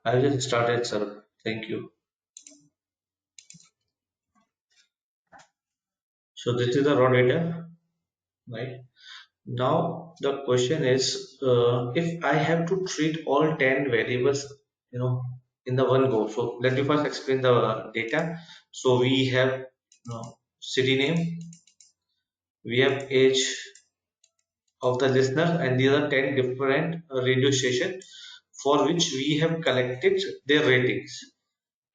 I just started, sir. Thank you. So this is the raw data, right? Now the question is, if I have to treat all 10 variables, you know, in the one go. So let me first explain the data. So we have, city name, we have age of the listener, and these are 10 different radio stations for which we have collected their ratings.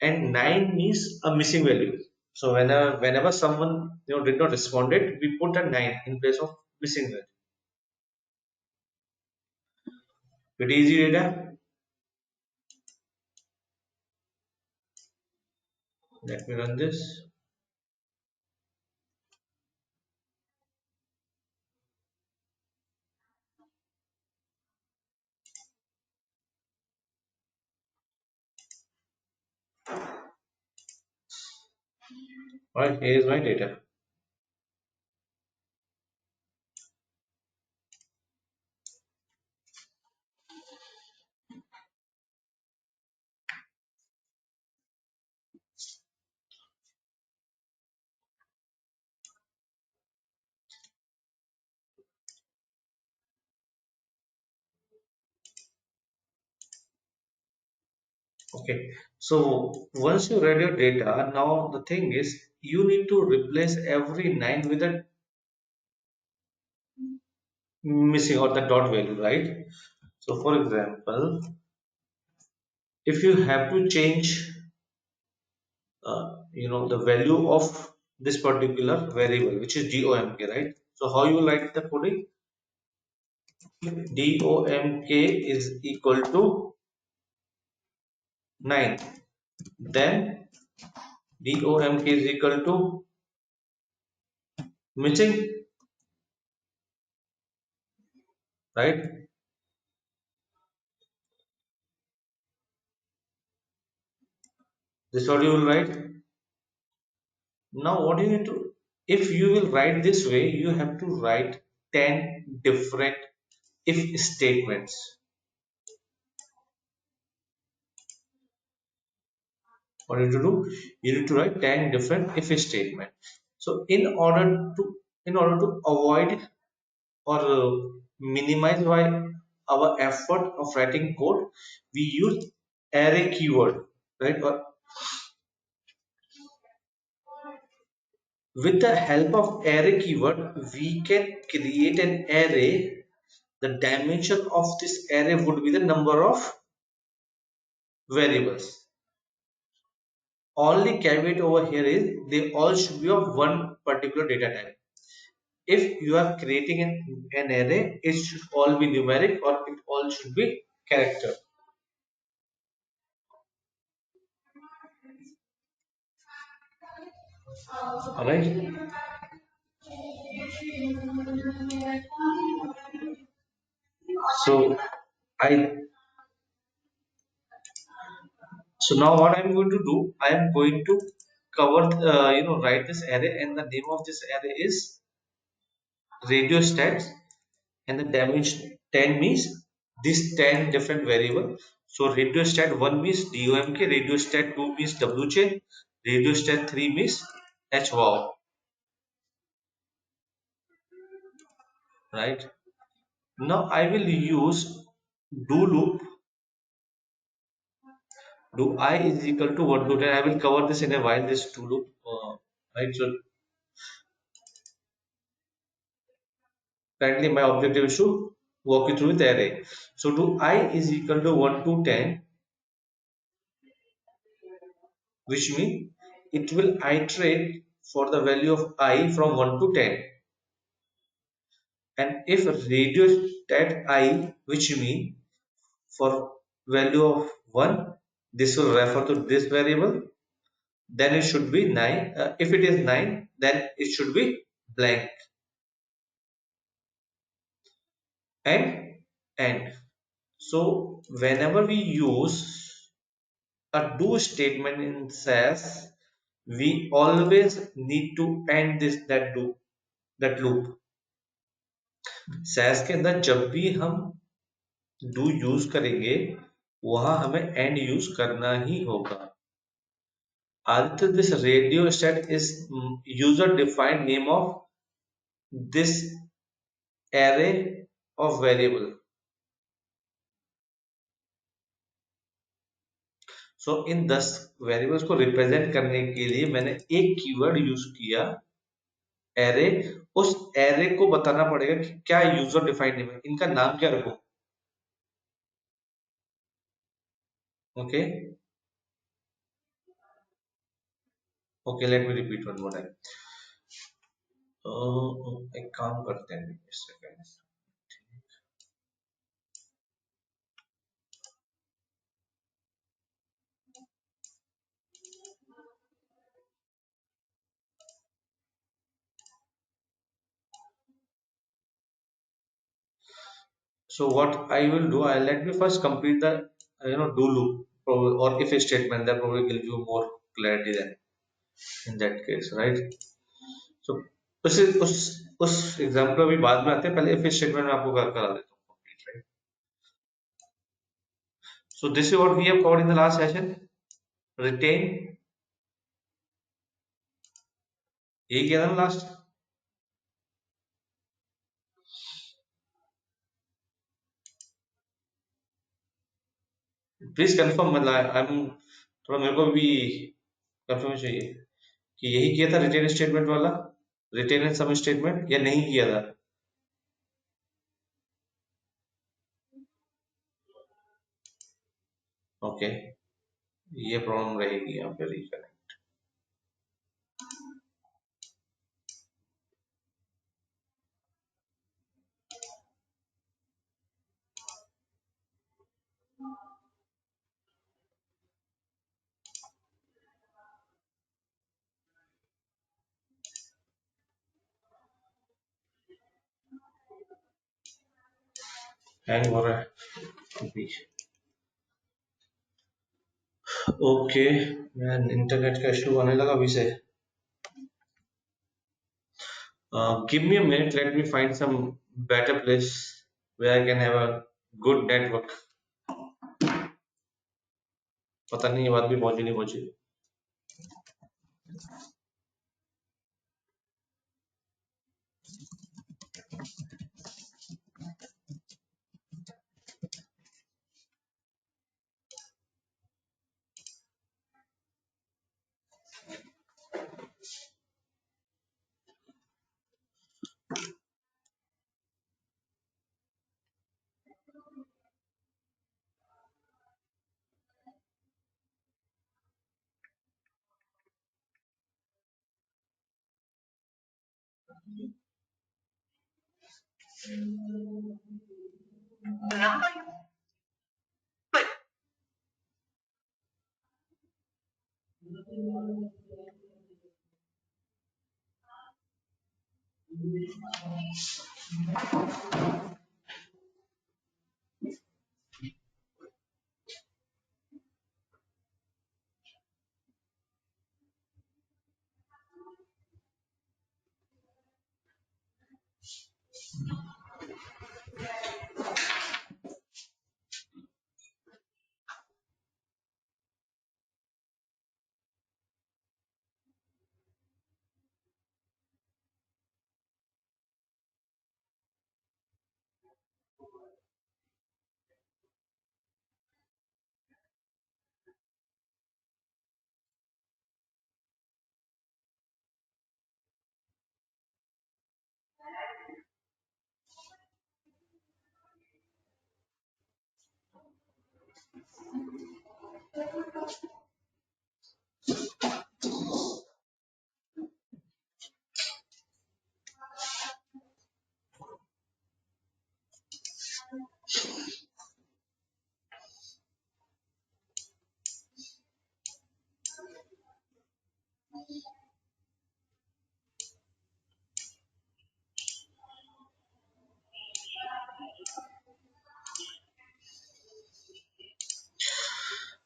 And 9 means a missing value. So whenever someone did not responded, we put a 9 in place of missing value. Pretty easy data. Let me run this. Right, here is my data. Okay, so once you read your data, now the thing is you need to replace every 9 with a missing or the dot value, right? So for example, if you have to change the value of this particular variable, which is DOMK, right? So how you write the coding? DOMK is equal to 9. Then DOMK is equal to missing, right? This is what you will write. Now what you need to, if you will write this way, you have to write 10 different if statements. What you need to do? You need to write 10 different if statements. So in order to avoid or minimize our effort of writing code, we use array keyword, right? Or with the help of array keyword, we can create an array. The dimension of this array would be the number of variables. Only caveat over here is they all should be of one particular data type. If you are creating an array, it should all be numeric or it all should be character. Alright. So I so now what I'm going to do, I am going to cover write this array, and the name of this array is radio stats, and the dimension 10 means these 10 different variable. So radio stat 1 means DOMK, radio stat 2 means WChain, radio stat 3 means HWOW, right? Now I will use do loop. Do I is equal to 1 to 10. I will cover this in a while, this do loop, right? So currently my objective is to walk you through the array. So do I is equal to 1 to 10, which means it will iterate for the value of I from 1 to 10. And if radio stat I, which means for value of 1, this will refer to this variable, then it should be 9. If it is 9, then it should be blank. And so whenever we use a do statement in SAS, we always need to end that loop. SAS के अंदर जब भी हम do use करेंगे, वहां हमें and use करना ही होगा. Aditya, this radio stat is user defined name of this array of variable. So in 10 variables को रिप्रेजेंट करने के लिए मैंने एक कीवर्ड यूज किया, एरे. उस एरे को बताना पड़ेगा कि क्या यूजर डिफाइंड नेम है, इनका नाम क्या रखूं. Okay. Okay, let me repeat one more time. एक काम करते हैं, एक second. So what I will do, I let me first complete the do loop or if a statement that probably give you more clarity then in that case, right? So उस example अभी बाद में आते हैं, पहले if statement में आपको करा देता हूँ complete, right? So this is what we have covered in the last session. Retain, यही किया था ना लास्ट. प्लीज कंफर्म, मतलब आई एम थोड़ा, मेरे को भी कंफर्म चाहिए कि यही किया था रिटेन स्टेटमेंट वाला, रिटेन एंड सम स्टेटमेंट, या नहीं किया था. ओके, ये प्रॉब्लम रहेगी यहाँ पे रिकनेक्ट. हैंग हो रहा है अभी. ओके, मैं इंटरनेट का इशू आने लगा अभी से. Give me a minute, let me find some better place where I can have a good network. पता नहीं ये बात भी पहुंची नहीं पहुंची.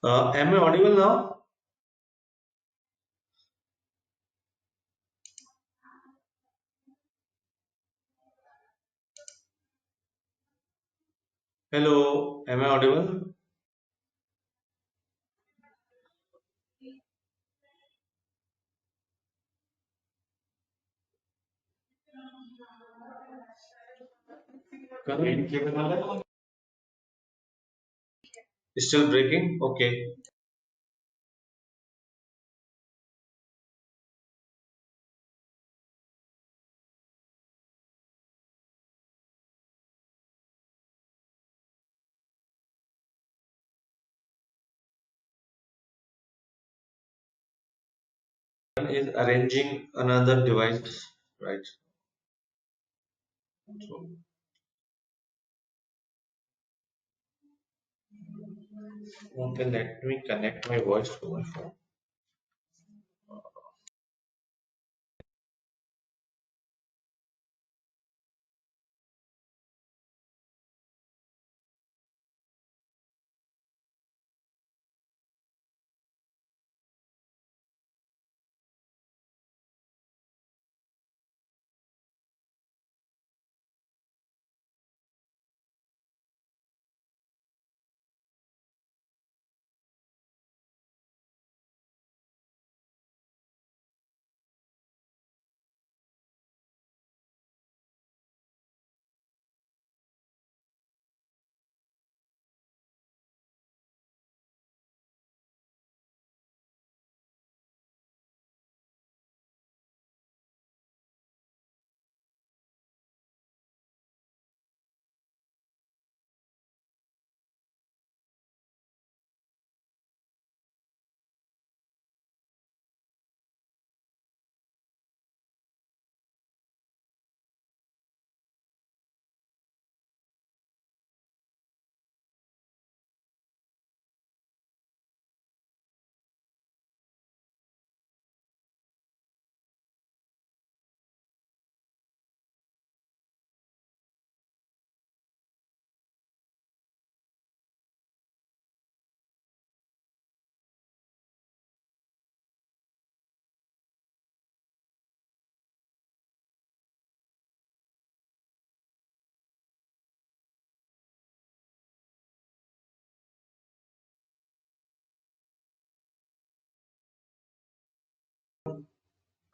Am I audible now? Hello, am I audible? Karan, still breaking? Okay. Is arranging another device, right? So, okay, let me connect my voice to my phone.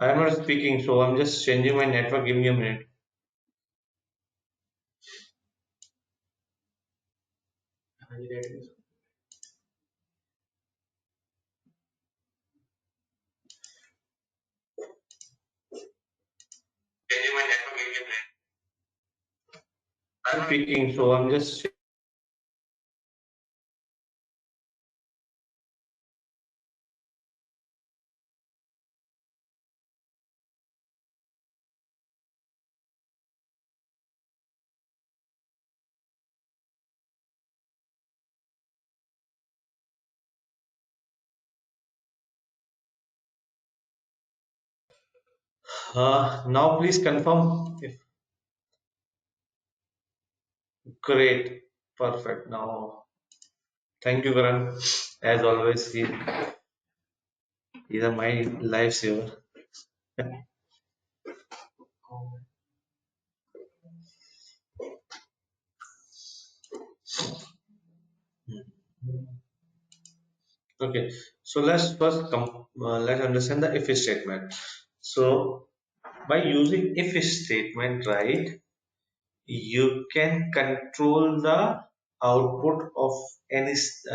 I'm not speaking, so I'm just changing my network. Give me a minute. Changing my network. Give me a minute. I'm speaking, so I'm just. Now please confirm if great, perfect. Now, thank you, Karan. As always, he's a my lifesaver. Okay, so let's understand the if statement. So by using if statement, right, you can control the output of any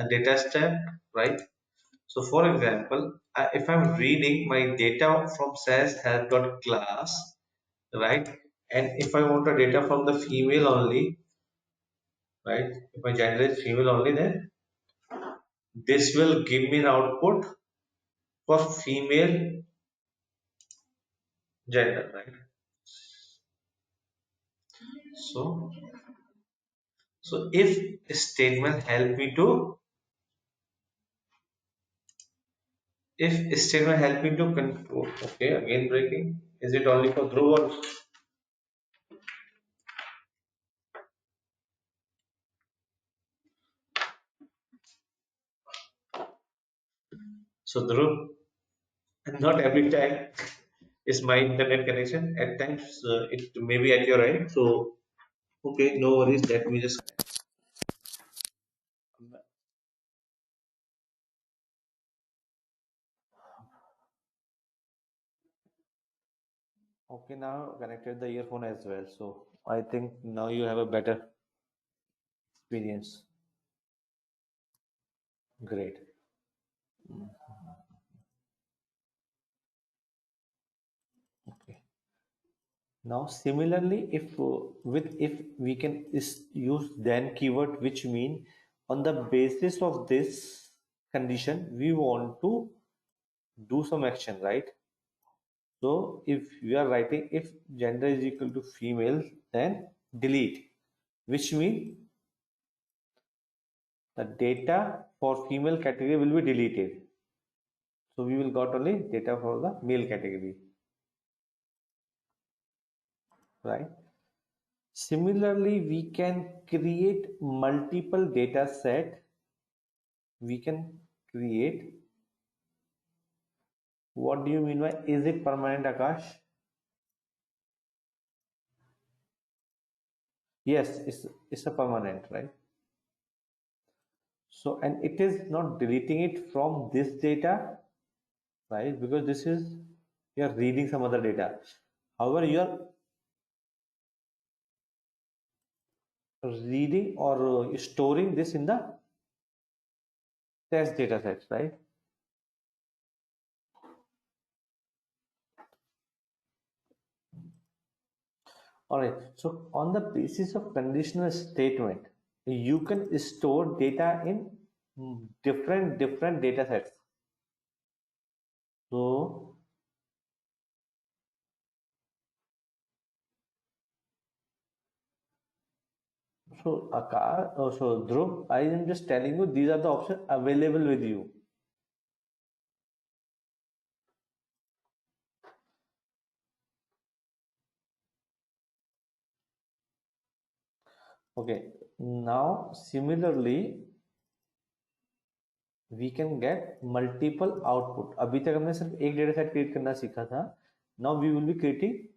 data step, right? So for example, if I'm reading my data from SAS help dot class, right, and if I want the data from the female only, right, if I generate female only, then this will give me an output for female gender, right? So, so if statement help me to, if statement help me to control, okay, again breaking. Is it only for Dhruv or so Dhruv? And not every time is my internet connection. At times it may be at your end. So okay, no worries. Let me just. Okay, now connected the earphone as well. So I think now you have a better experience. Great. Mm, okay. Now, similarly, if we can use then keyword, which mean on the basis of this condition, we want to do some action, right? So if we are writing if gender is equal to female, then delete, which means the data for female category will be deleted. So we will got only data for the male category, right? Similarly, we can create multiple data set. We can create. What do you mean by is it permanent, Akash? Yes, it's a permanent, right? So and it is not deleting it from this data, right? Because this is you are reading some other data. However, you are reading or storing this in the test data sets, right? All right. So on the basis of conditional statement, you can store data in different data sets. So so Dhruv, I am just telling you these are the options available with you. Okay. Now similarly, we can get multiple output. अभी तक हमने सिर्फ एक data set create करना सीखा था. Now we will be creating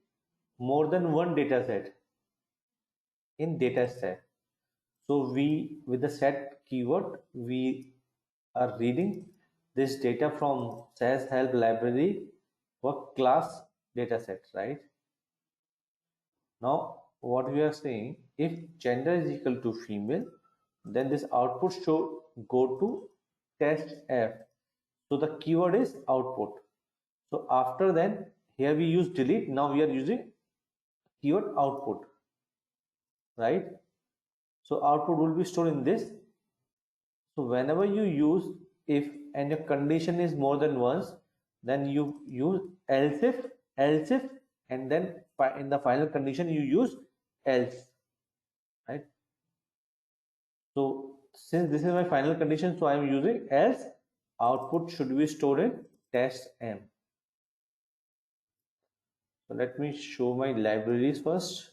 more than one data set in data set. So we with the set keyword we are reading this data from SAS help library for class data set, right? Now what we are saying, if gender is equal to female, then this output should go to test F. So the keyword is output. So after then, here we use delete. Now we are using keyword output, right? So output will be stored in this. So whenever you use if and your condition is more than once, then you use else if, and then in the final condition you use else, right? So since this is my final condition, so I am using else. Output should be stored in test M. So let me show my libraries first.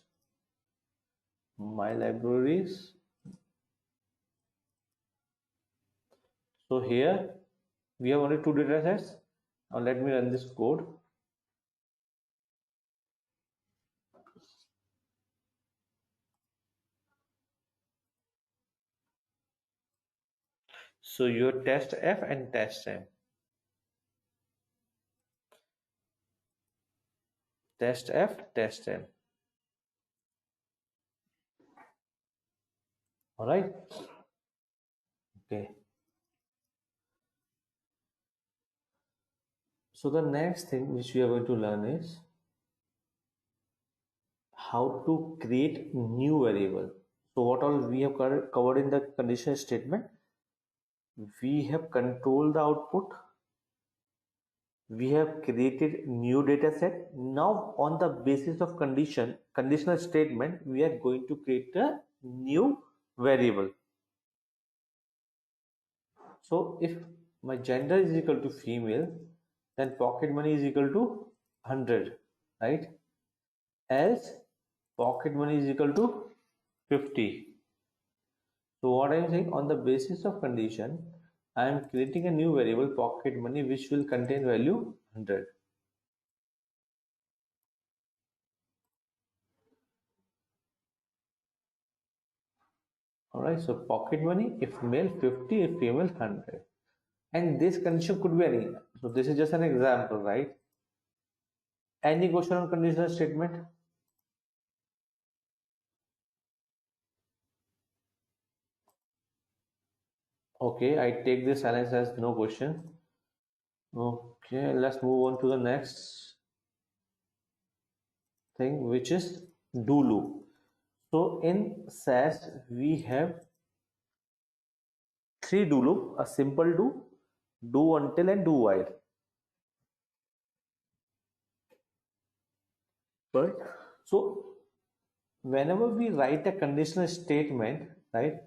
My libraries. So here we have only two data sets. Now let me run this code. So your test F and test M. Test F, test M. All right. Okay. So the next thing which we are going to learn is how to create new variable. So what all we have covered in the conditional statement, we have controlled the output, we have created new data set. Now on the basis of conditional statement, we are going to create a new variable. So if my gender is equal to female, then pocket money is equal to 100, right? Else pocket money is equal to 50. So what I am saying, on the basis of condition, I am creating a new variable pocket money which will contain value 100. Alright, so pocket money if male 50, if female 100. And this condition could be any. So this is just an example, right? Any question on conditional statement? Okay, I take this silence as no question. Okay, let's move on to the next thing, which is do loop. So in SAS, we have three do loop: a simple do until, and do while. Right. So whenever we write a conditional statement, right,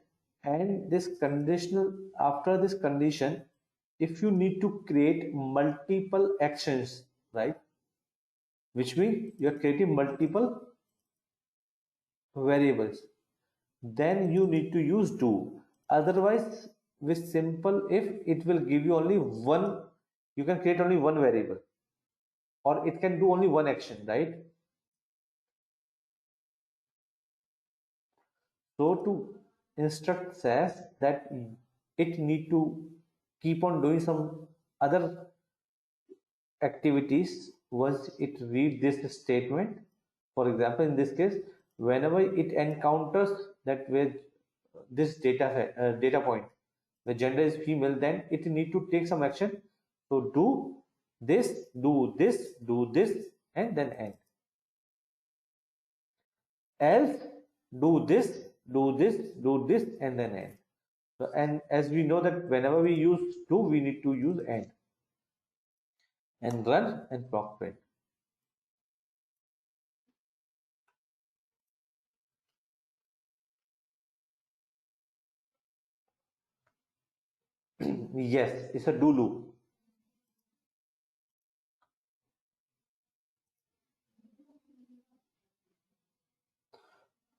and this conditional, after this condition, if you need to create multiple actions, right, which means you are creating multiple variables, then you need to use do. Otherwise, with simple if, it will give you only one, you can create only one variable, or it can do only one action, right? So to instruct SAS that it need to keep on doing some other activities once it read this statement. For example, in this case, whenever it encounters that where this data point, the gender is female, then it need to take some action. So this, do this, do this, and then end. Else, do this, do this, do this, and then end. So, and as we know that whenever we use do, we need to use end, and run and proc print. Yes, it's a do loop.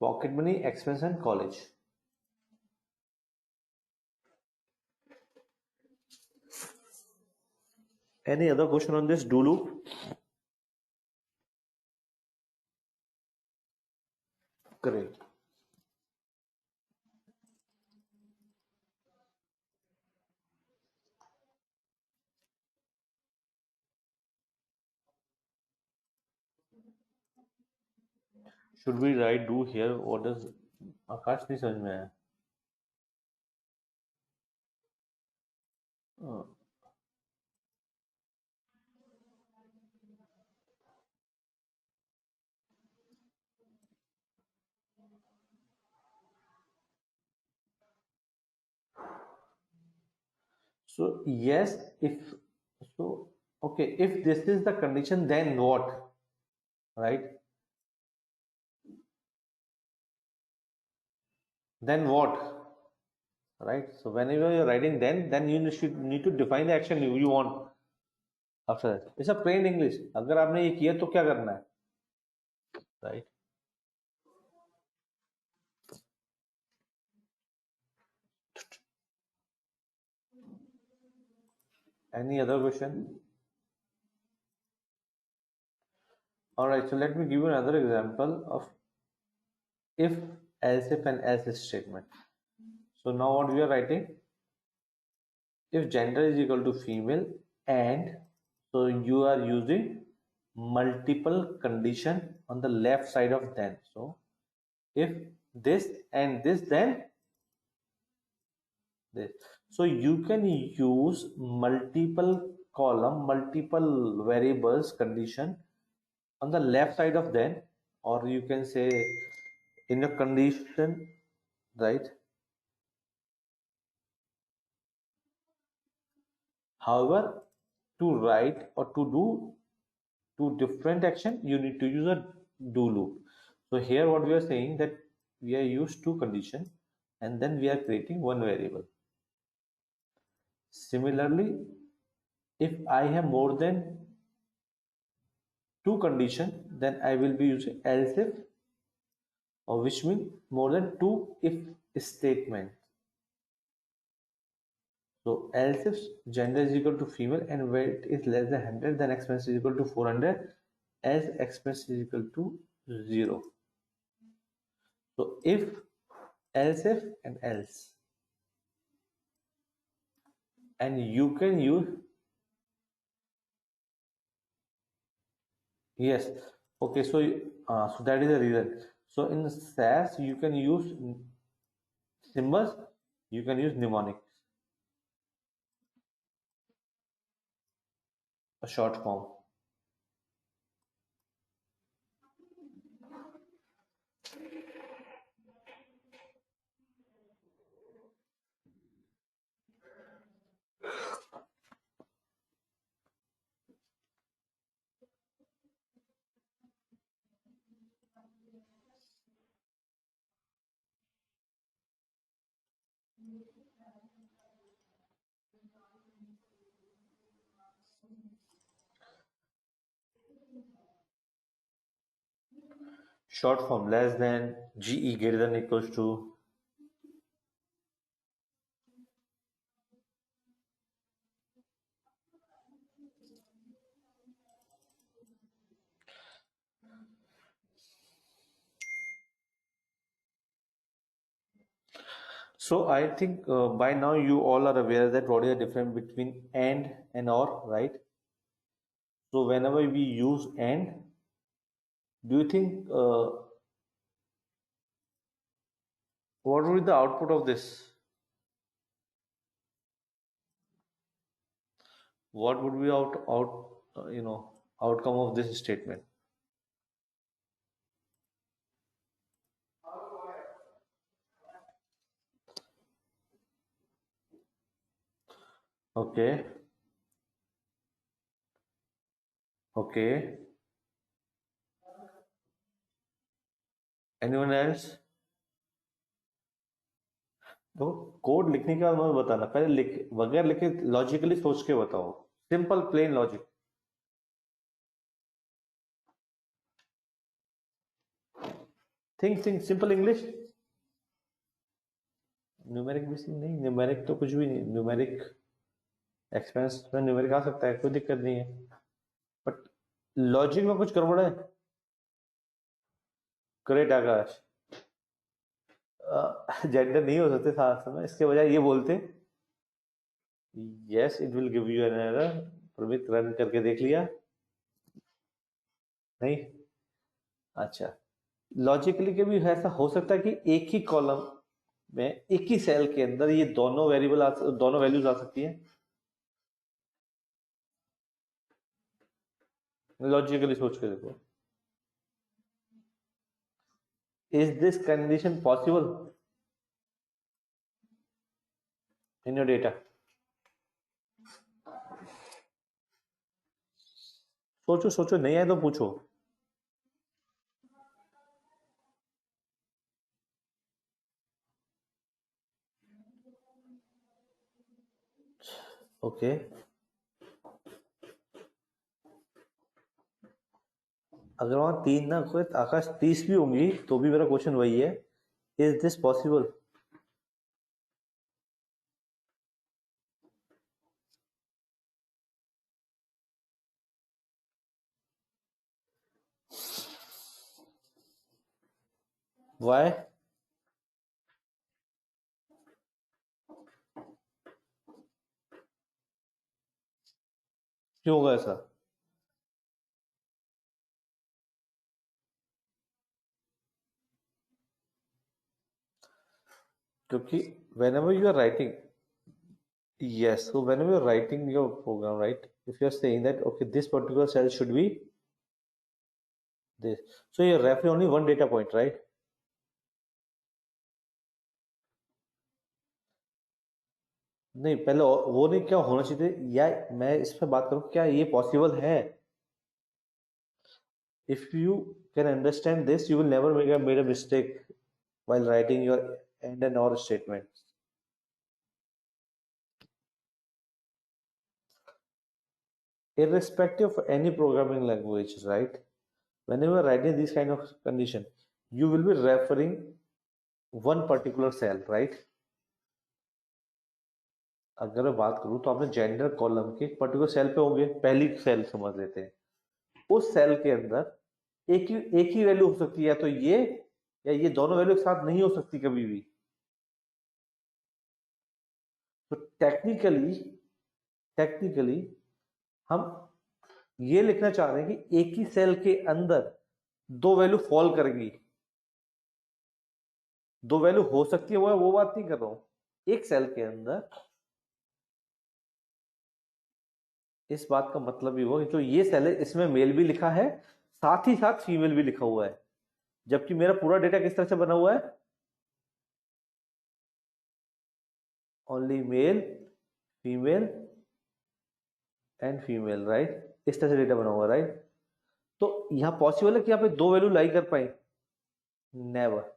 Pocket money, expense, and college. Any other question on this do loop? Great. Should we write do here? What does आकाश नहीं समझ में आया. Uh, so yes, if so, okay. If this is the condition, then what? Right? Then what? Right? So whenever you're writing then you should need to define the action you want after that. It's a plain English. अगर आपने ये किया तो क्या करना है? Right? Any other question? All right. So let me give you another example of if, else if, and else if statement. So now what we are writing, if gender is equal to female, and so you are using multiple condition on the left side of then. So if this and this, then this. So you can use multiple column, multiple variables condition on the left side of then, or you can say in a condition, right? However, to write or to do two different action, you need to use a do loop. So here what we are saying that we are used two condition, and then we are creating one variable. Similarly, if I have more than two condition, then I will be using else if, or which means more than two if statement. So else if gender is equal to female and weight is less than 100, then expense is equal to 400, as expense is equal to 0. So if, else if, and else, and you can use, yes, okay. So that is the reason. So in SAS you can use symbols, you can use mnemonics. A short form. Short form less than, GE greater than equals to. So I think by now you all are aware that what is the difference between and or, right? So whenever we use and, do you think what would be the output of this? What would be outcome of this statement? Okay, okay. Anyone else? तो code लिखने के बाद मुझे बताना, पहले लिख बगैर लिखे लॉजिकली सोच के बताओ, simple plain logic. Think simple English. Numeric भी नहीं, न्यूमेरिक तो कुछ भी नहीं, न्यूमेरिक एक्सपेंस में न्यूमेरिक आ सकता है, कोई दिक्कत नहीं है, बट लॉजिक में कुछ गड़बड़ है। ग्रेट आकाश, जेंडर नहीं हो सकते साथ में, इसके बजाय ये बोलते yes it will give you an error. Pramit run करके देख लिया? नहीं। अच्छा, लॉजिकली के भी ऐसा हो सकता है कि एक ही कॉलम में एक ही सेल के अंदर ये दोनों वेरिएबल दोनों वैल्यूज आ सकती है। लॉजिकली सोच के देखो, is this condition possible in your data? सोचो सोचो, नहीं है तो पूछो। ओके, अगर वहां तीन ना कोई आकाश 30 भी होंगी तो भी मेरा क्वेश्चन वही है, इज दिस पॉसिबल? वाई? क्यों होगा ऐसा? क्योंकि whenever you are writing, yes, so whenever you're writing your program, right, if you're saying that okay this particular cell should be this, so you're referring only one data point, right? नहीं, पहले वो नहीं, क्या होना चाहिए, या मैं इस पे बात करूं, क्या ये पॉसिबल है? If you can understand this, you will never made a mistake while writing your and and or statement. Irrespective of any programming language, right? Whenever you are writing this kind of condition, you will be referring one particular cell, right? अगर मैं बात करूं तो आपने gender column के particular cell पे होंगे, पहली सेल समझ लेते हैं, उस सेल के अंदर एक ही वैल्यू हो सकती है, या तो ये या ये दोनों वैल्यू एक साथ नहीं हो सकती कभी भी। तो टेक्निकली हम ये लिखना चाह रहे हैं कि एक ही सेल के अंदर दो वैल्यू फॉल करेंगी। दो वैल्यू हो सकती है, वो बात नहीं कर रहा हूं, एक सेल के अंदर इस बात का मतलब ये हुआ कि जो ये सेल है इसमें मेल भी लिखा है, साथ ही साथ फीमेल भी लिखा हुआ है, जबकि मेरा पूरा डेटा किस तरह से बना हुआ है, only mail, female and female, right, इस तरह से डेटा बना हुआ है, राइट। तो यहाँ पॉसिबल है कि यहाँ पे दो वैल्यू लाई कर पाए? नेवर।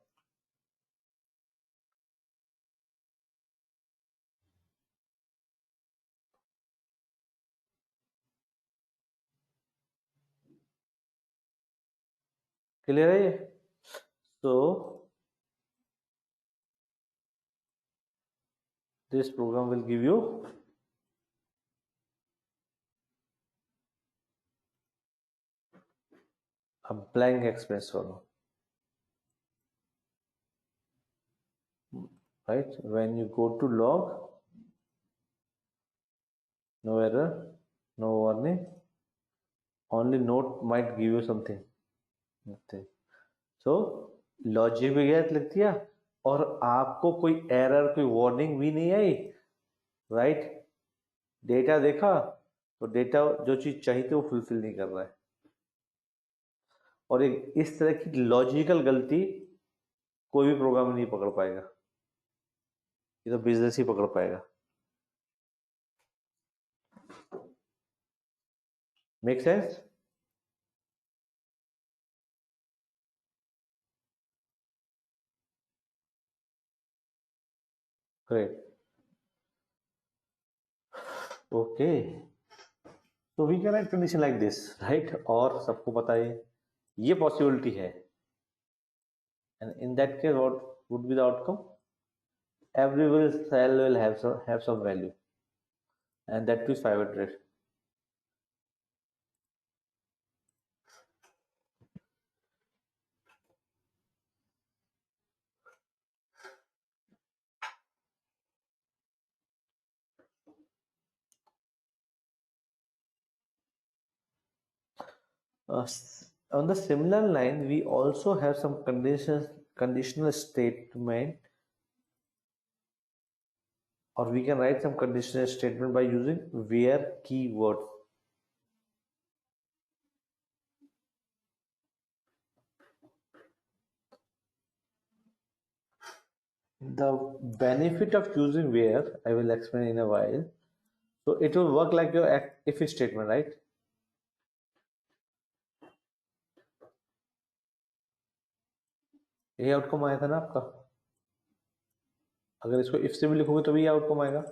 क्लियर है ये? So this program will give you a blank express column, right? When you go to log, no error, no warning, only note might give you something, nothing. So logic भी गलत लिख दिया और आपको कोई error, कोई वार्निंग भी नहीं आई, राइट। डेटा देखा तो डेटा जो चीज चाहिए थी वो फुलफिल नहीं कर रहा है। और एक इस तरह की लॉजिकल गलती कोई भी प्रोग्राम नहीं पकड़ पाएगा, ये तो बिजनेस ही पकड़ पाएगा। Make sense? Great, okay. तो we can write condition like this, right. और सबको पता है ये पॉसिबिलिटी है, and in that case what would be the outcome? Every cell will have some value, and that too is 500। On the similar line, we also have some conditional statement, or we can write some conditional statement by using where keyword. The benefit of using where I will explain in a while. So it will work like your if statement, right? ये outcome आया था ना आपका, अगर इसको if से भी लिखोगे तो भी ये आउटकम आएगा।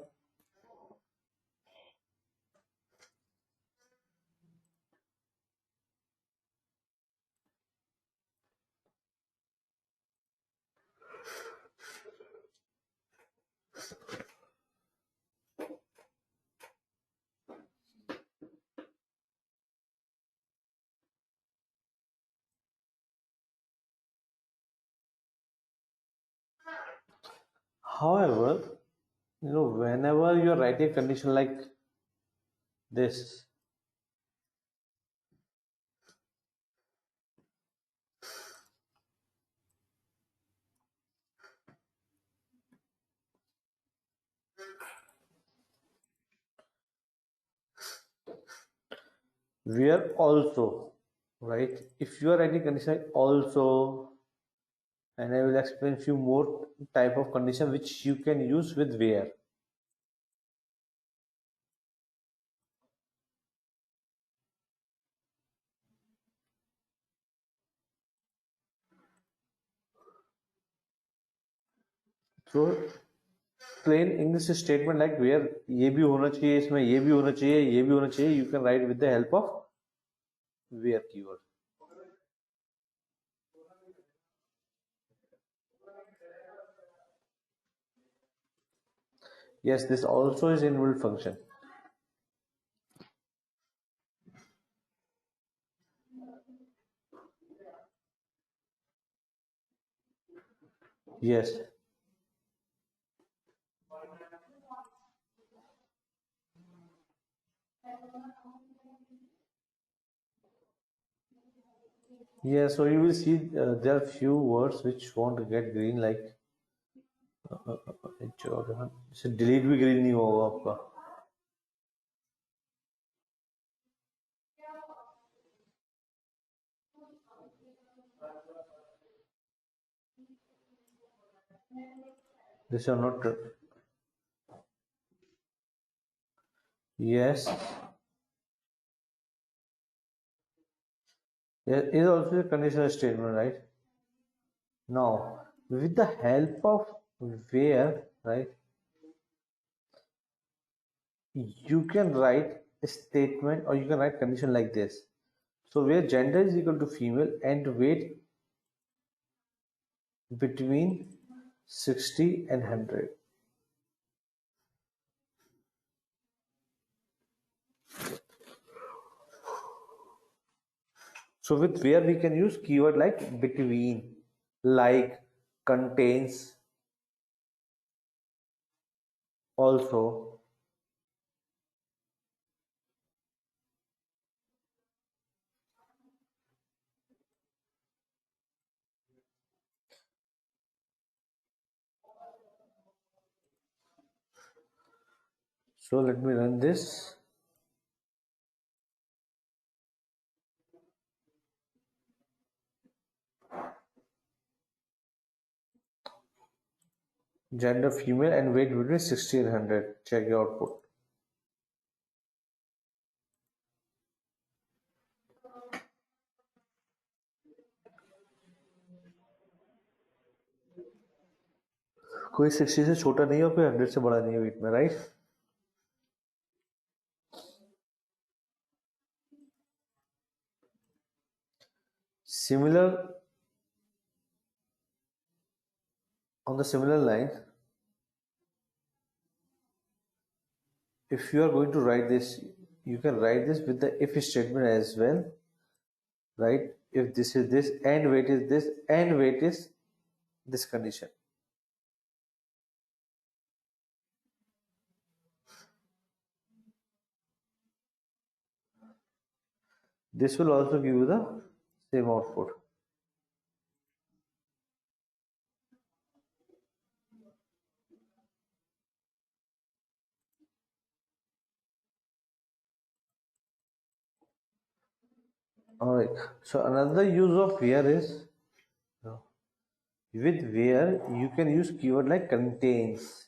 However, whenever you're writing a condition like this, where also, right? If you are writing condition like also, and I will explain few more type of condition which you can use with where. So plain English statement like where ये भी होना चाहिए, इसमें ये भी होना चाहिए, ये भी होना चाहिए, you can write with the help of where keyword. Yes, this also is inbuilt function. Yes. Yeah, so you will see there are few words which won't get green, like जैसे delete भी green नहीं होगा आपका। This are not yes. Yes is also a conditional statement, right? Now, with the help of where, right, you can write a statement or you can write condition like this. So where gender is equal to female and weight between 60 and 100. So with where we can use keyword like between, like, contains, also. So let me run this. Gender female and weight between 60 and 100. Check your output. कोई 60 से छोटा नहीं है और कोई 100 से बड़ा नहीं है weight में, right? Similar, on the similar line, if you are going to write this, you can write this with the if statement as well, right? If this is this and weight is this and weight is this condition. This will also give you the same output. All right. So another use of where is with where you can use keyword like contains.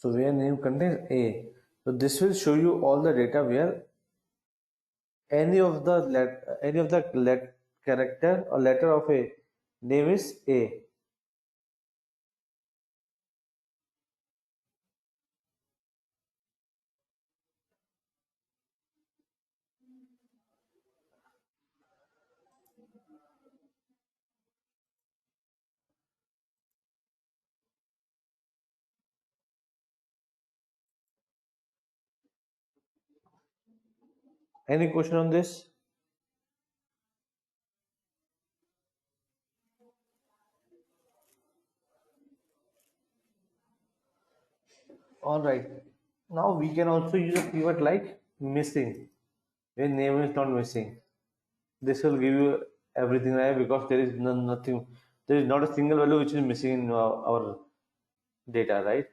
So where name contains A. So this will show you all the data where any of the character or letter of a name is A. Any question on this? All right. Now we can also use a keyword like missing. When name is not missing, this will give you everything, right? Because there is nothing, there is not a single value which is missing in our data, right?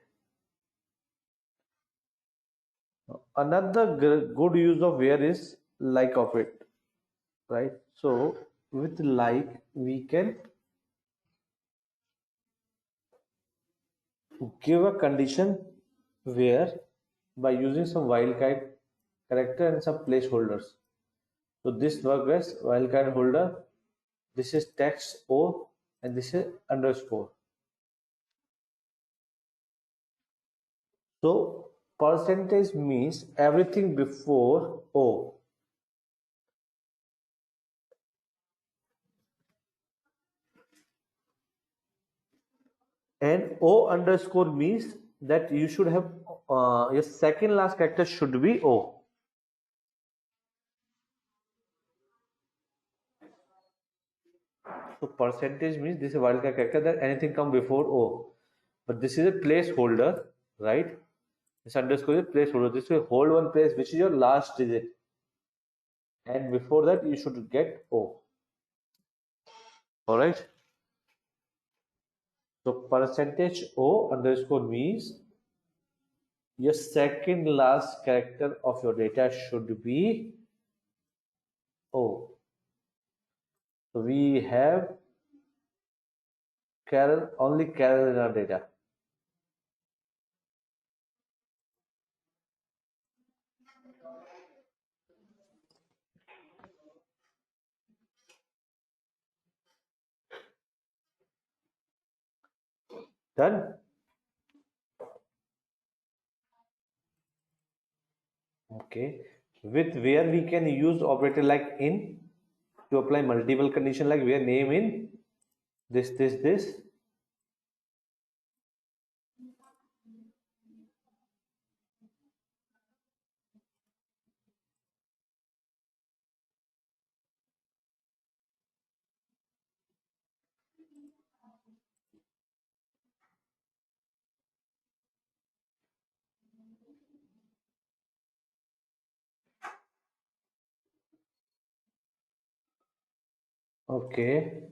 Another good use of where is like of it, right? So with like we can give a condition where by using some wildcard character and some placeholders. So this work as wildcard holder. This is text O and this is underscore. So percentage means everything before O. And O underscore means that you should have your second last character should be O. So percentage means this is a wildcard character that anything come before O. But this is a placeholder, right? This underscore is a placeholder. This will hold one place, which is your last digit. And before that, you should get O. Alright. So percentage O underscore means your second last character of your data should be O. So we have Carol, only Carol in our data. Done? Okay. With where we can use operator like in to apply multiple condition, like where name in this. Okay.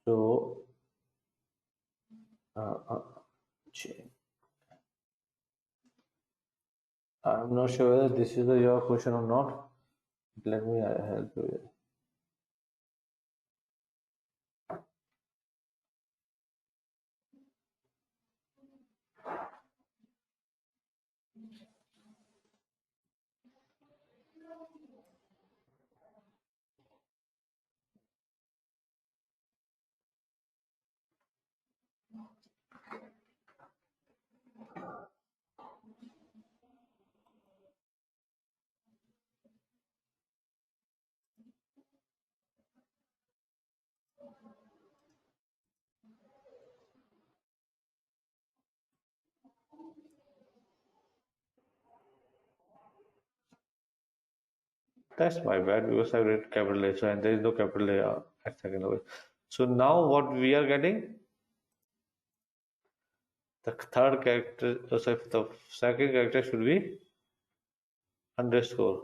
So uh, uh, I'm not sure whether this is your question or not. Let me help you. That's my bad because I read capital A, so and there is no capital A at second level. So now what we are getting, the third character, sorry, the second character should be underscore.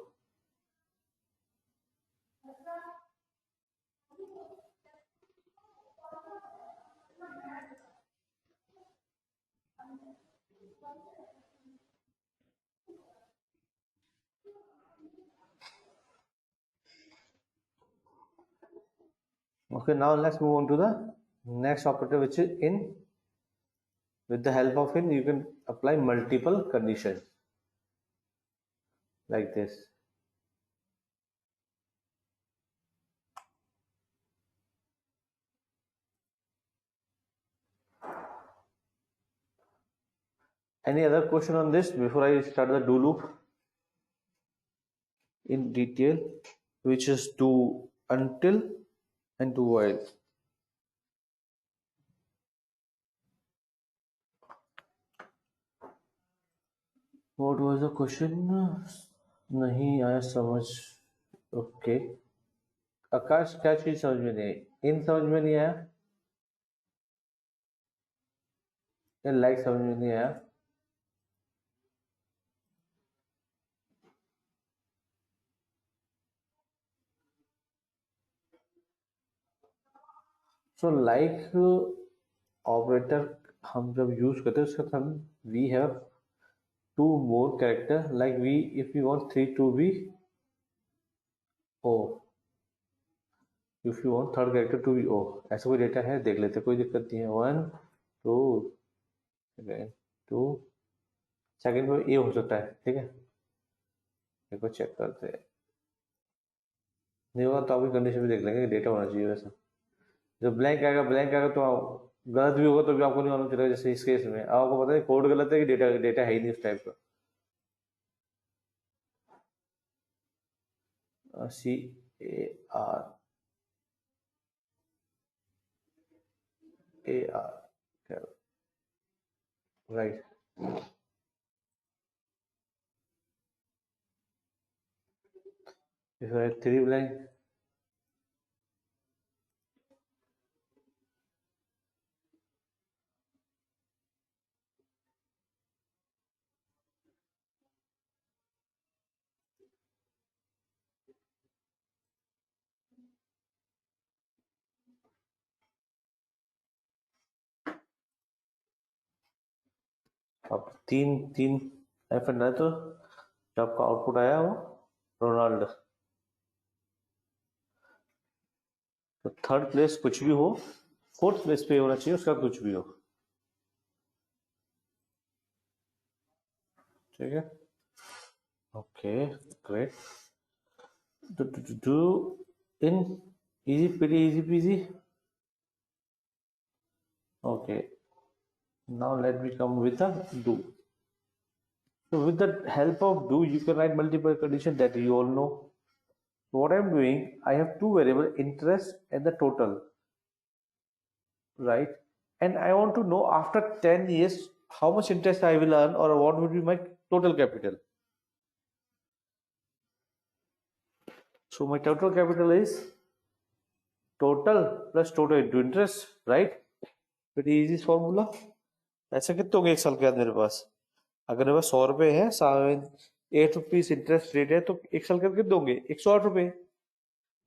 Okay, now let's move on to the next operator, which is in. With the help of in, you can apply multiple conditions like this. Any other question on this before I start the do loop in detail, which is do until and do while. What was the question? नहीं आया समझ. Okay. आकाश क्या चीज समझ में नहीं आई? इन समझ में नहीं आया या लाइक समझ में नहीं आया? सो लाइक ऑपरेटर हम जब यूज करते हैं उसका हम we have to more character like we if you want three to be O if you want third character to be O ऐसा कोई डेटा है देख लेते कोई दिक्कत नहीं है one two second to second में ए हो सकता है ठीक है देखो चेक करते हैं नहीं होगा तो आपकी कंडीशन भी देख लेंगे डेटा होना चाहिए वैसा जब ब्लैंक आएगा तो गलत भी होगा तो भी आपको नहीं मालूम चलेगा जैसे इस केस में आपको पता है कोड गलत है कि डेटा डेटा है ही नहीं उस टाइप का C R A R right if I have three blank अब तीन तीन एफ एंड है, तो जो आपका आउटपुट आया वो रोनाल्डो। तो थर्ड प्लेस कुछ भी हो, फोर्थ प्लेस पे होना चाहिए उसका कुछ भी हो। ठीक है, okay, great. Do in easy peasy easy peasy. Okay, now let me come with a do. So with the help of do, you can write multiple conditions that you all know. So what I'm doing, I have two variables, interest and the total, right? And I want to know after 10 years how much interest I will earn or what would be my total capital. So my total capital is total plus total into interest, right? Pretty easy formula. ऐसे कितने होंगे एक साल के बाद मेरे पास? अगर मेरे पास 100 रुपए है, 8 रुपीज इंटरेस्ट रेट है, तो एक साल करके दोगे 108 रुपए।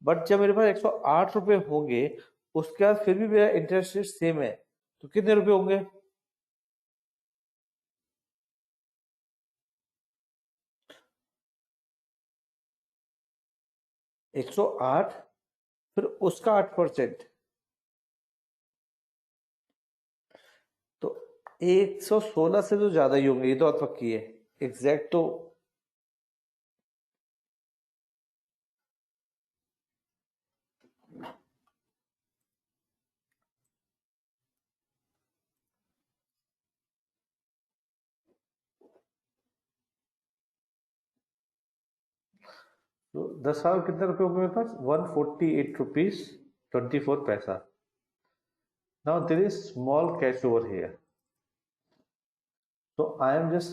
बट जब मेरे पास 108 रुपए होंगे, उसके बाद फिर भी मेरा इंटरेस्ट रेट सेम है, तो कितने रुपए होंगे? 108, फिर उसका 8%, तो 116 से तो ज्यादा ही होंगे, ये तो बात पक्की है। एग्जैक्ट तो तो 10 साल कितने रुपए होंगे मेरे पास? 148 rupees 24 paisa. Now there is small cash over here, so I am just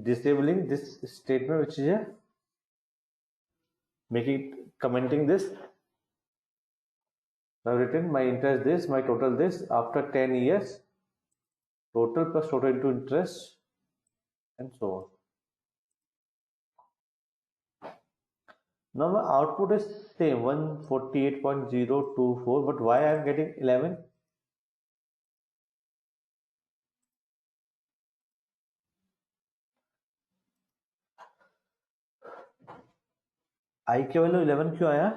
disabling this statement which is here, making commenting this. I've written my interest this, my total this, after 10 years, total plus total into interest, and so on. Now my output is same 148.024, but why I am getting 11? I के value 11 क्यों आया?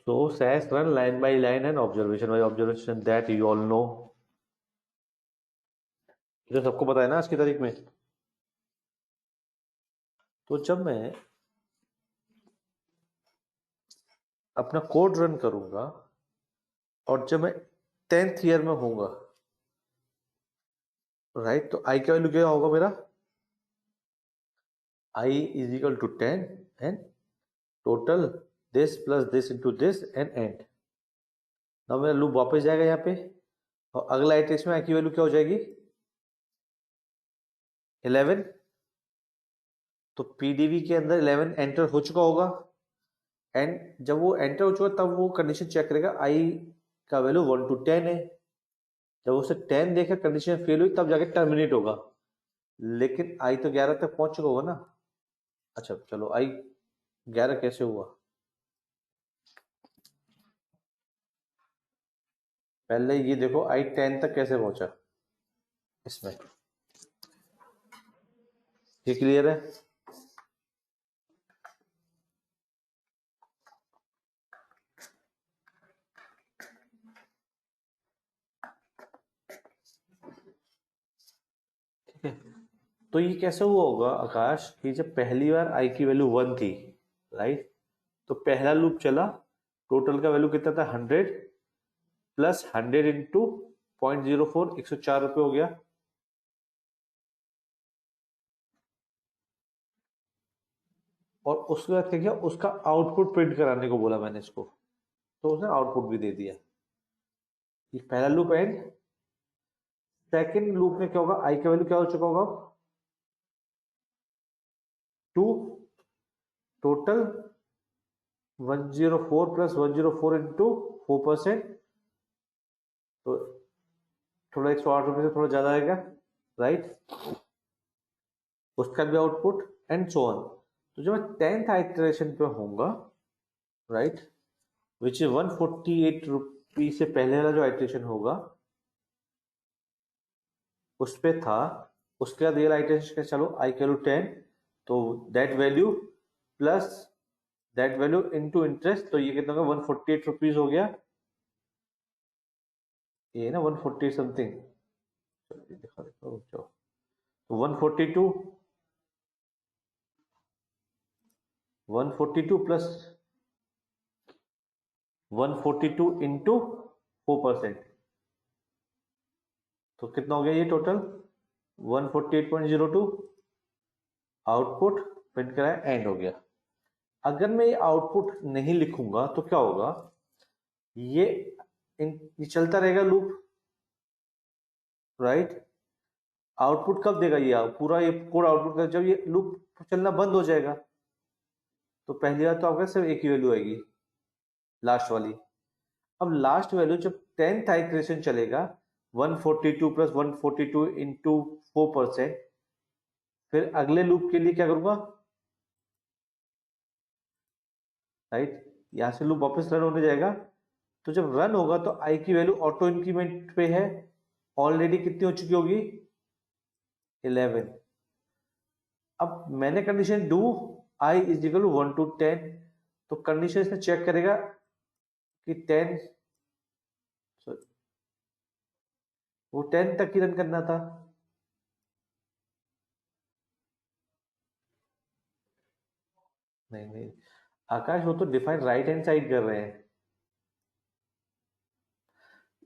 So SAS run line by line and observation by observation, that you all know. ये तो सबको पता है ना आज की तारीख में। तो जब मैं अपना कोड रन करूंगा और जब मैं 10th ईयर में होऊंगा, राइट, तो आई का वैल्यू क्या होगा मेरा? I is equal to 10 and total this plus this into this and end. now मेरा लूप वापस जाएगा यहाँ पे, और अगला इटरेशन में आई की वैल्यू क्या हो जाएगी? 11। तो पीडीबी के अंदर 11 एंटर हो चुका होगा, एंड जब वो एंटर हो चुका तब वो कंडीशन चेक करेगा आई का वैल्यू 1 to 10 है। जब उसे 10 देखा कंडीशन फेल हुई, तब जाके टर्मिनेट होगा, लेकिन आई तो 11 तक पहुंच चुका होगा ना। अच्छा चलो, आई 11 कैसे हुआ? पहले ये देखो आई 10 तक कैसे पहुंचा इसमें, ये क्लियर है? ठीक है, तो ये कैसे हुआ होगा आकाश कि जब पहली बार आई की वैल्यू 1 थी, राइट, तो पहला लूप चला, टोटल का वैल्यू कितना था? 100 प्लस 100 इंटू 0.04, 104 रुपये हो गया। और उसके बाद क्या किया, उसका आउटपुट प्रिंट कराने को बोला मैंने इसको, तो उसने आउटपुट भी दे दिया। ये पहला लूप एंड। सेकेंड लूप में क्या होगा, आई का वैल्यू क्या हो चुका होगा? 2, टोटल 104 प्लस 104 इंटू 4%, तो थोड़ा 108 रुपये से थोड़ा ज़्यादा आएगा, राइट, उसका भी आउटपुट एंड सो ऑन। तो जब मैं 10th आइटरेशन पे होऊंगा, राइट, विच इज 148 रुपी से पहले वाला जो आइटरेशन होगा उस पे था, उसके बाद रियल आइटरेशन का चलो आई कैलू 10, तो that value plus that value into interest, तो ये कितना होगा 148 रुपीज हो गया, ये ना 140 समथिंग, दिखा देता हूँ, तो 142, 142 प्लस 142 इंटू 4%, तो कितना हो गया ये टोटल 148.02, आउटपुट प्रिंट कराया एंड हो गया। अगर मैं ये आउटपुट नहीं लिखूंगा तो क्या होगा, ये ये चलता रहेगा लूप, राइट, आउटपुट कब देगा ये पूरा ये कोड आउटपुट का, जब ये लूप चलना बंद हो जाएगा। तो पहली बार तो आपका सिर्फ एक ही वैल्यू आएगी, लास्ट वाली। अब लास्ट वैल्यू जब 10th आइटरेशन चलेगा 142 प्लस 142 इंटू 4%, फिर अगले लूप के लिए क्या करूंगा, राइट, यहां से लूप वापस रन होने जाएगा। तो जब रन होगा तो आई की वैल्यू ऑटो इंक्रीमेंट पे है, ऑलरेडी कितनी हो चुकी होगी 11। अब मैंने condition do I is equal to 1 to 10, तो कंडीशन इसमें चेक करेगा कि 10, वो 10 तक ही रन करना था। नहीं नहीं आकाश, वो तो डिफाइन राइट हैंड साइड कर रहे हैं,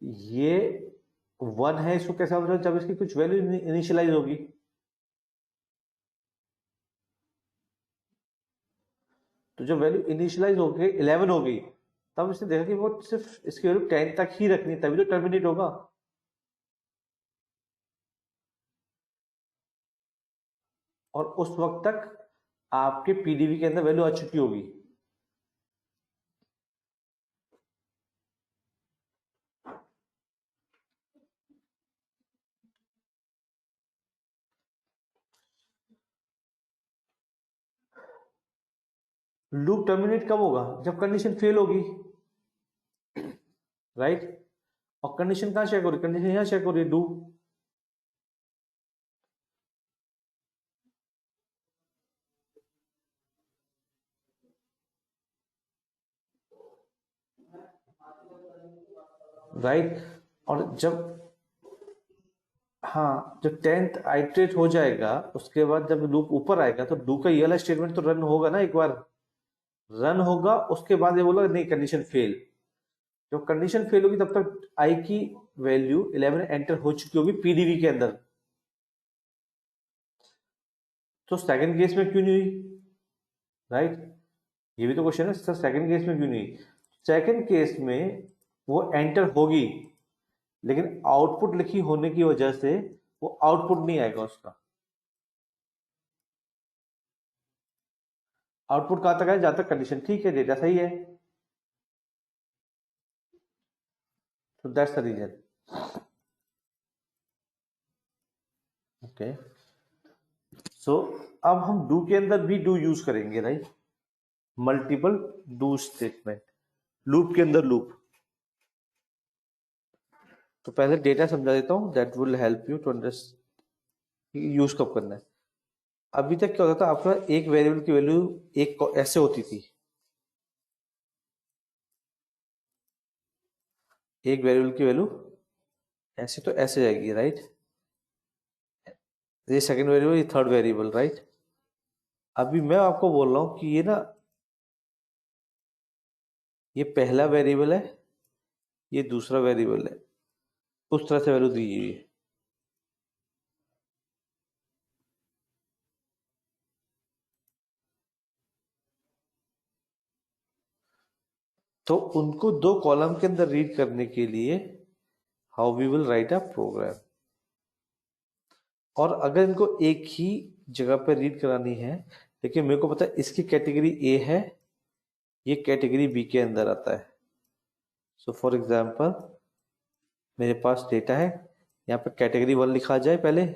ये 1 है, इसको कैसा मतलब जब इसकी कुछ वैल्यू इनिशियलाइज होगी, तो जब वैल्यू इनिशियलाइज हो गई 11 हो गई, तब इसने देखा कि वो सिर्फ इसकी वैल्यू 10 तक ही रखनी, तभी तो टर्मिनेट होगा। और उस वक्त तक आपके पीडीबी के अंदर वैल्यू आ चुकी होगी। लूप टर्मिनेट कब होगा, जब कंडीशन फेल होगी, राइट, और कंडीशन कहां चेक हो रही, कंडीशन यहां चेक हो रही है, डू। राइट, और जब, हाँ, जब 10th आइटरेट हो जाएगा उसके बाद जब लूप ऊपर आएगा तो डू का ये वाला स्टेटमेंट तो रन होगा ना, एक बार रन होगा, उसके बाद ये बोला नहीं कंडीशन फेल। जब कंडीशन फेल होगी तब तक आई की वैल्यू 11 एंटर हो चुकी होगी पीडीबी के अंदर। तो सेकंड केस में क्यों नहीं हुई, राइट, ये भी तो क्वेश्चन है सर, सेकंड केस में क्यों नहीं हुई। सेकंड केस में वो एंटर होगी, लेकिन आउटपुट लिखी होने की वजह से वो आउटपुट नहीं आएगा उसका। आउटपुट कहां तक है, जहां तक कंडीशन ठीक है, डेटा सही है, तो that's the reason. Okay, so अब हम डू के अंदर भी डू यूज करेंगे, right, multiple do statement, loop के अंदर लूप। तो पहले डेटा समझा देता हूं, that will help you to understand use कब करना है। अभी तक क्या होता था आपका, एक वेरिएबल की वैल्यू एक ऐसे होती थी, एक वेरिएबल की वैल्यू ऐसे तो ऐसे जाएगी, राइट, ये सेकंड वेरिएबल, ये थर्ड वेरिएबल, राइट। अभी मैं आपको बोल रहा हूं कि ये ना, ये पहला वेरिएबल है, ये दूसरा वेरिएबल है, उस तरह से वैल्यू दीजिए। तो उनको दो कॉलम के अंदर रीड करने के लिए how we will write a program. और अगर इनको एक ही जगह पर रीड करानी है, लेकिन मेरे को पता है इसकी कैटेगरी ए है, ये कैटेगरी बी के अंदर आता है। सो फॉर एग्जांपल मेरे पास डेटा है, यहाँ पे कैटेगरी 1 लिखा जाए पहले,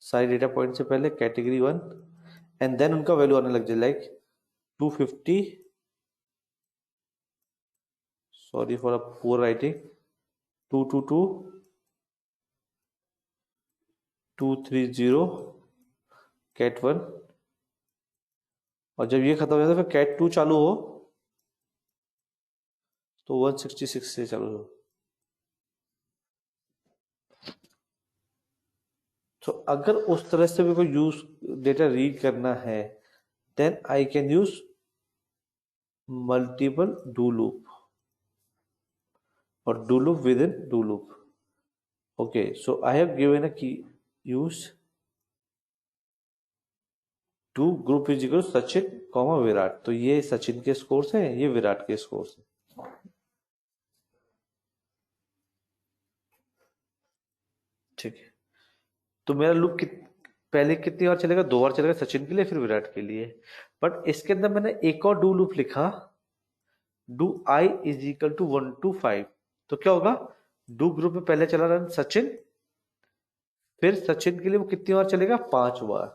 सारे डेटा पॉइंट से पहले कैटेगरी 1, एंड देन उनका वैल्यू आने लग जाए, like 250, sorry for a poor writing, 222, 230, cat 1, और जब ये खत्म हो जाता है फिर कैट 2 चालू हो तो 166 से चालू हो। तो अगर उस तरह से भी कोई यूज डेटा रीड करना है, then I can use multiple do loop or do loop within do loop. Okay, so I have given a key use to group is equal to Sachin comma Virat, तो ये सचिन के स्कोर्स हैं, ये विराट के scores हैं। ठीक है, तो मेरा लूप पहले कितनी बार चलेगा, 2 बार चलेगा, सचिन के लिए फिर विराट के लिए। बट इसके अंदर मैंने एक और डू लूप लिखा, do I is equal to 1 to 5, तो क्या होगा, डू ग्रुप में पहले चला रहा सचिन, फिर सचिन के लिए वो कितनी बार चलेगा, 5 बार,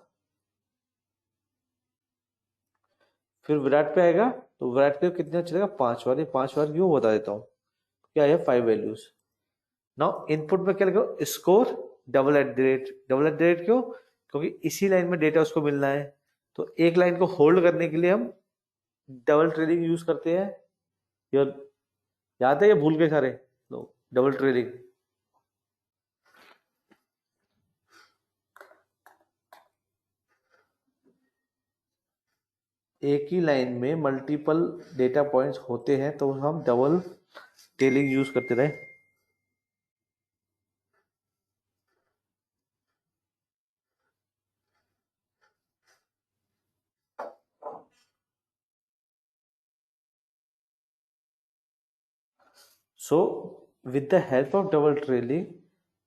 फिर विराट पे आएगा तो विराट के लिए कितनी बार चलेगा, 5 बार। ये 5 बार क्यों बता देता हूँ, क्या है 5 वैल्यूज। नाउ इनपुट में क्या लिखो, score double at the rate, double at the rate क्यों, क्योंकि इसी लाइन में डेटा उसको मिलना है, तो एक लाइन को होल्ड करने के लिए हम डबल ट्रेलिंग यूज करते हैं। यार याद है, ये भूल गए सारे लोग, डबल ट्रेलिंग। एक ही लाइन में मल्टीपल डेटा पॉइंट्स होते हैं तो हम डबल ट्रेलिंग यूज करते रहे। So with the help of double trailing,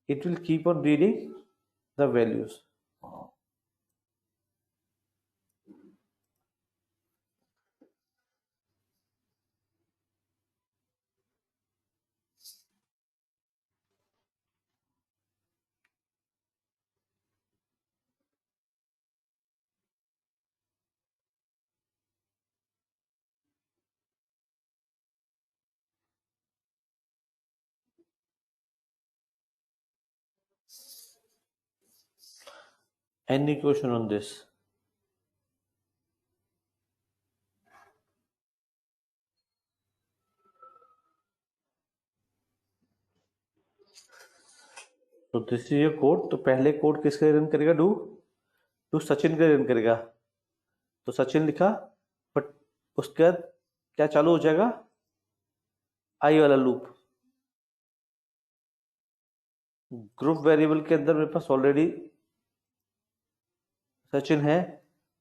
it will keep on reading the values. Any question on this? तो दिस इज योर कोड, तो पहले कोड किसके रन करेगा, डू डू सचिन के रन करेगा, तो सचिन लिखा, बट उसके बाद क्या चालू हो जाएगा, आई वाला लूप। ग्रुप वेरिएबल के अंदर मेरे पास ऑलरेडी सचिन है,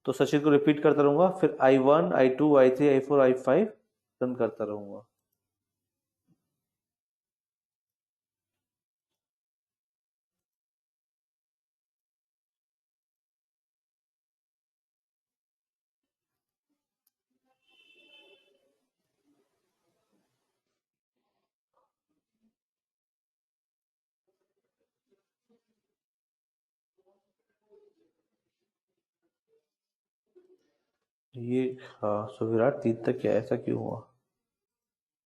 तो सचिन को रिपीट करता रहूंगा, फिर I1, I2, I3, I4, I5 run करता रहूंगा। ये हाँ, सो विराट 3 तक क्या, ऐसा क्यों हुआ,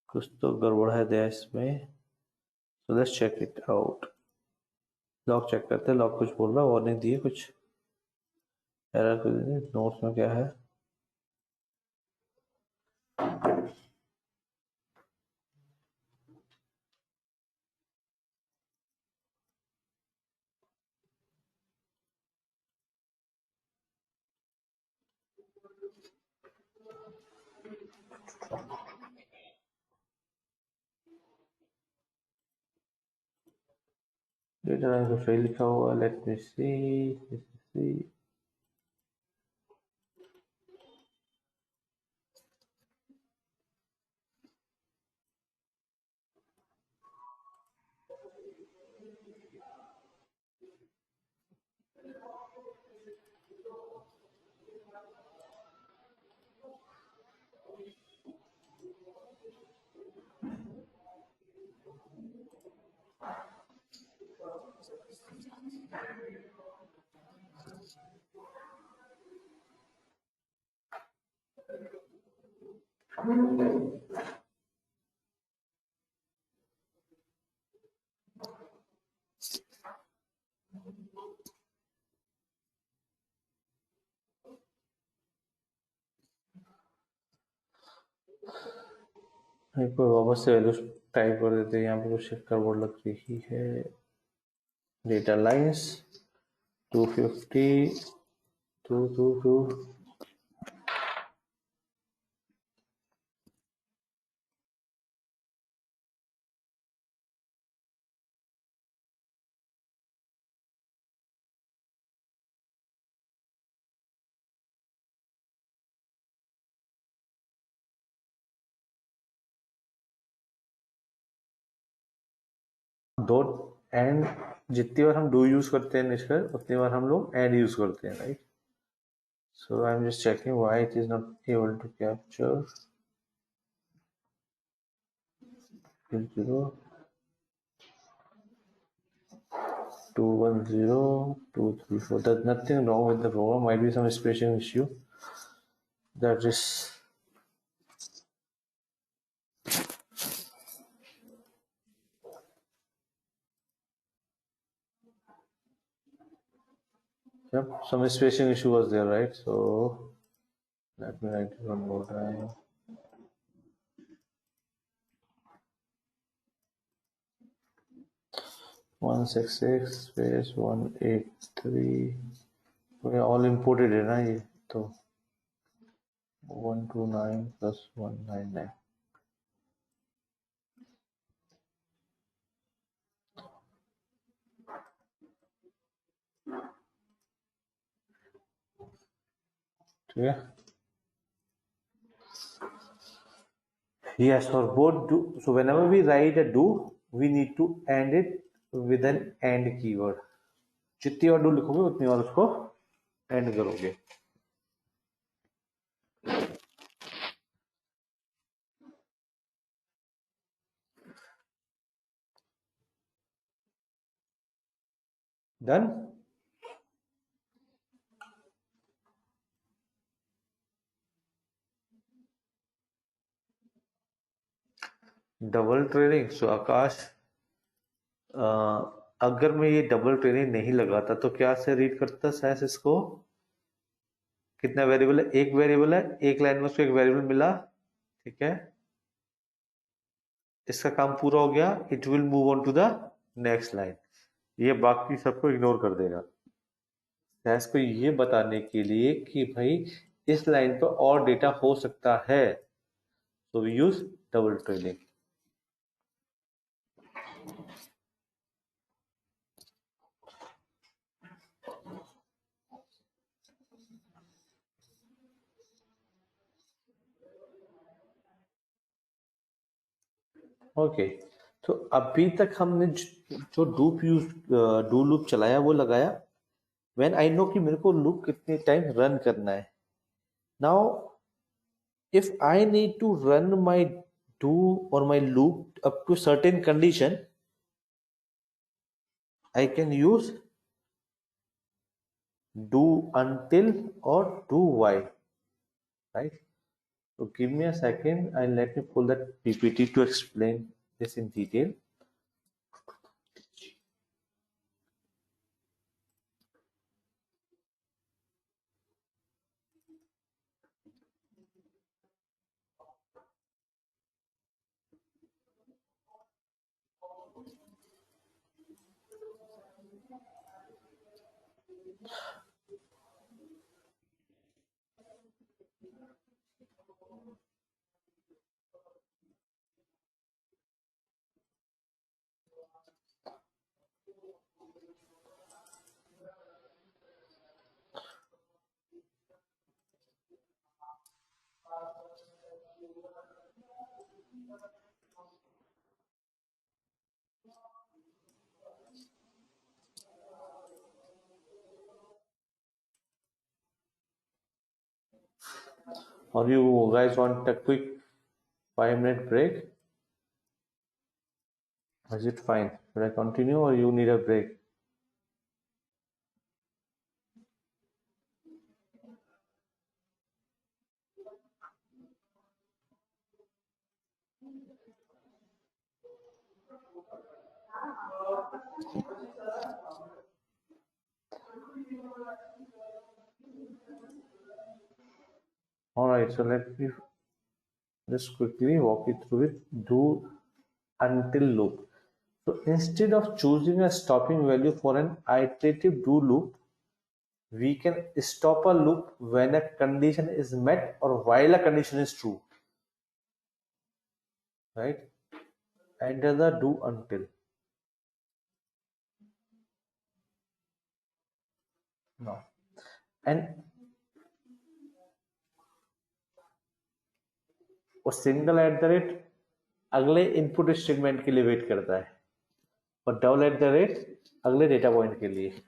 कुछ तो गड़बड़ है दया इसमें, so let's check it out। Log check करते हैं, लॉग कुछ बोल रहा है, वार्निंग दी है कुछ, एरर कुछ नहीं, नोट्स में क्या है, डेटा तो फेल लिखा हुआ, लेट मी सी। एक बार वापस से वैल्यूज टाइप कर देते हैं। यहाँ पे कुछ चक्कर बोर्ड लग रही है। डेटा लाइन्स 250 222 दो एंड जितनी बार हम डू यूज करते हैं निष्कर उतनी बार हम लोग एंड यूज करते हैं, right? So I am just checking why it is not able to capture 0 210 234. There's nothing wrong with the program. Might be some spacing issue. That is. Yep, some spacing issue was there, right? So let me write it one more time. One six six space 183. Okay, all imported है ना ये तो 129 plus 199. ठीक है? Yes, for both do. So whenever we write a do, we need to end it with an and keyword. जितनी बार do लिखोगे उतनी बार उसको end करोगे. Done? Double training. So Akash, अगर मैं ये डबल ट्रेनिंग नहीं लगाता तो क्या से रीड करता सैस इसको? कितना वेरिएबल है? एक वेरिएबल है, एक लाइन में उसको एक वेरिएबल मिला, ठीक है, इसका काम पूरा हो गया. It will move on to the next line. ये बाकी सबको इग्नोर कर देगा सैस को ये बताने के लिए कि भाई इस लाइन पर और डेटा हो सकता है. So we use double training. Okay, तो अभी तक हमने जो डू लूप चलाया वो लगाया व्हेन आई नो कि मेरे को लूप कितने टाइम रन करना है. Now if I need to run my do or my loop up to certain condition, I can use do until or do while, right? So give me a second and let me pull that PPT to explain this in detail. Or you guys want a quick 5-minute break? Is it fine? Should I continue or you need a break? All right, so let me just quickly walk you through it. Do until loop. So instead of choosing a stopping value for an iterative do loop, we can stop a loop when a condition is met or while a condition is true, right? Enter the do until. Now, and वो single at the rate अगले input statement के लिए wait करता है और double at the rate अगले data point के लिए.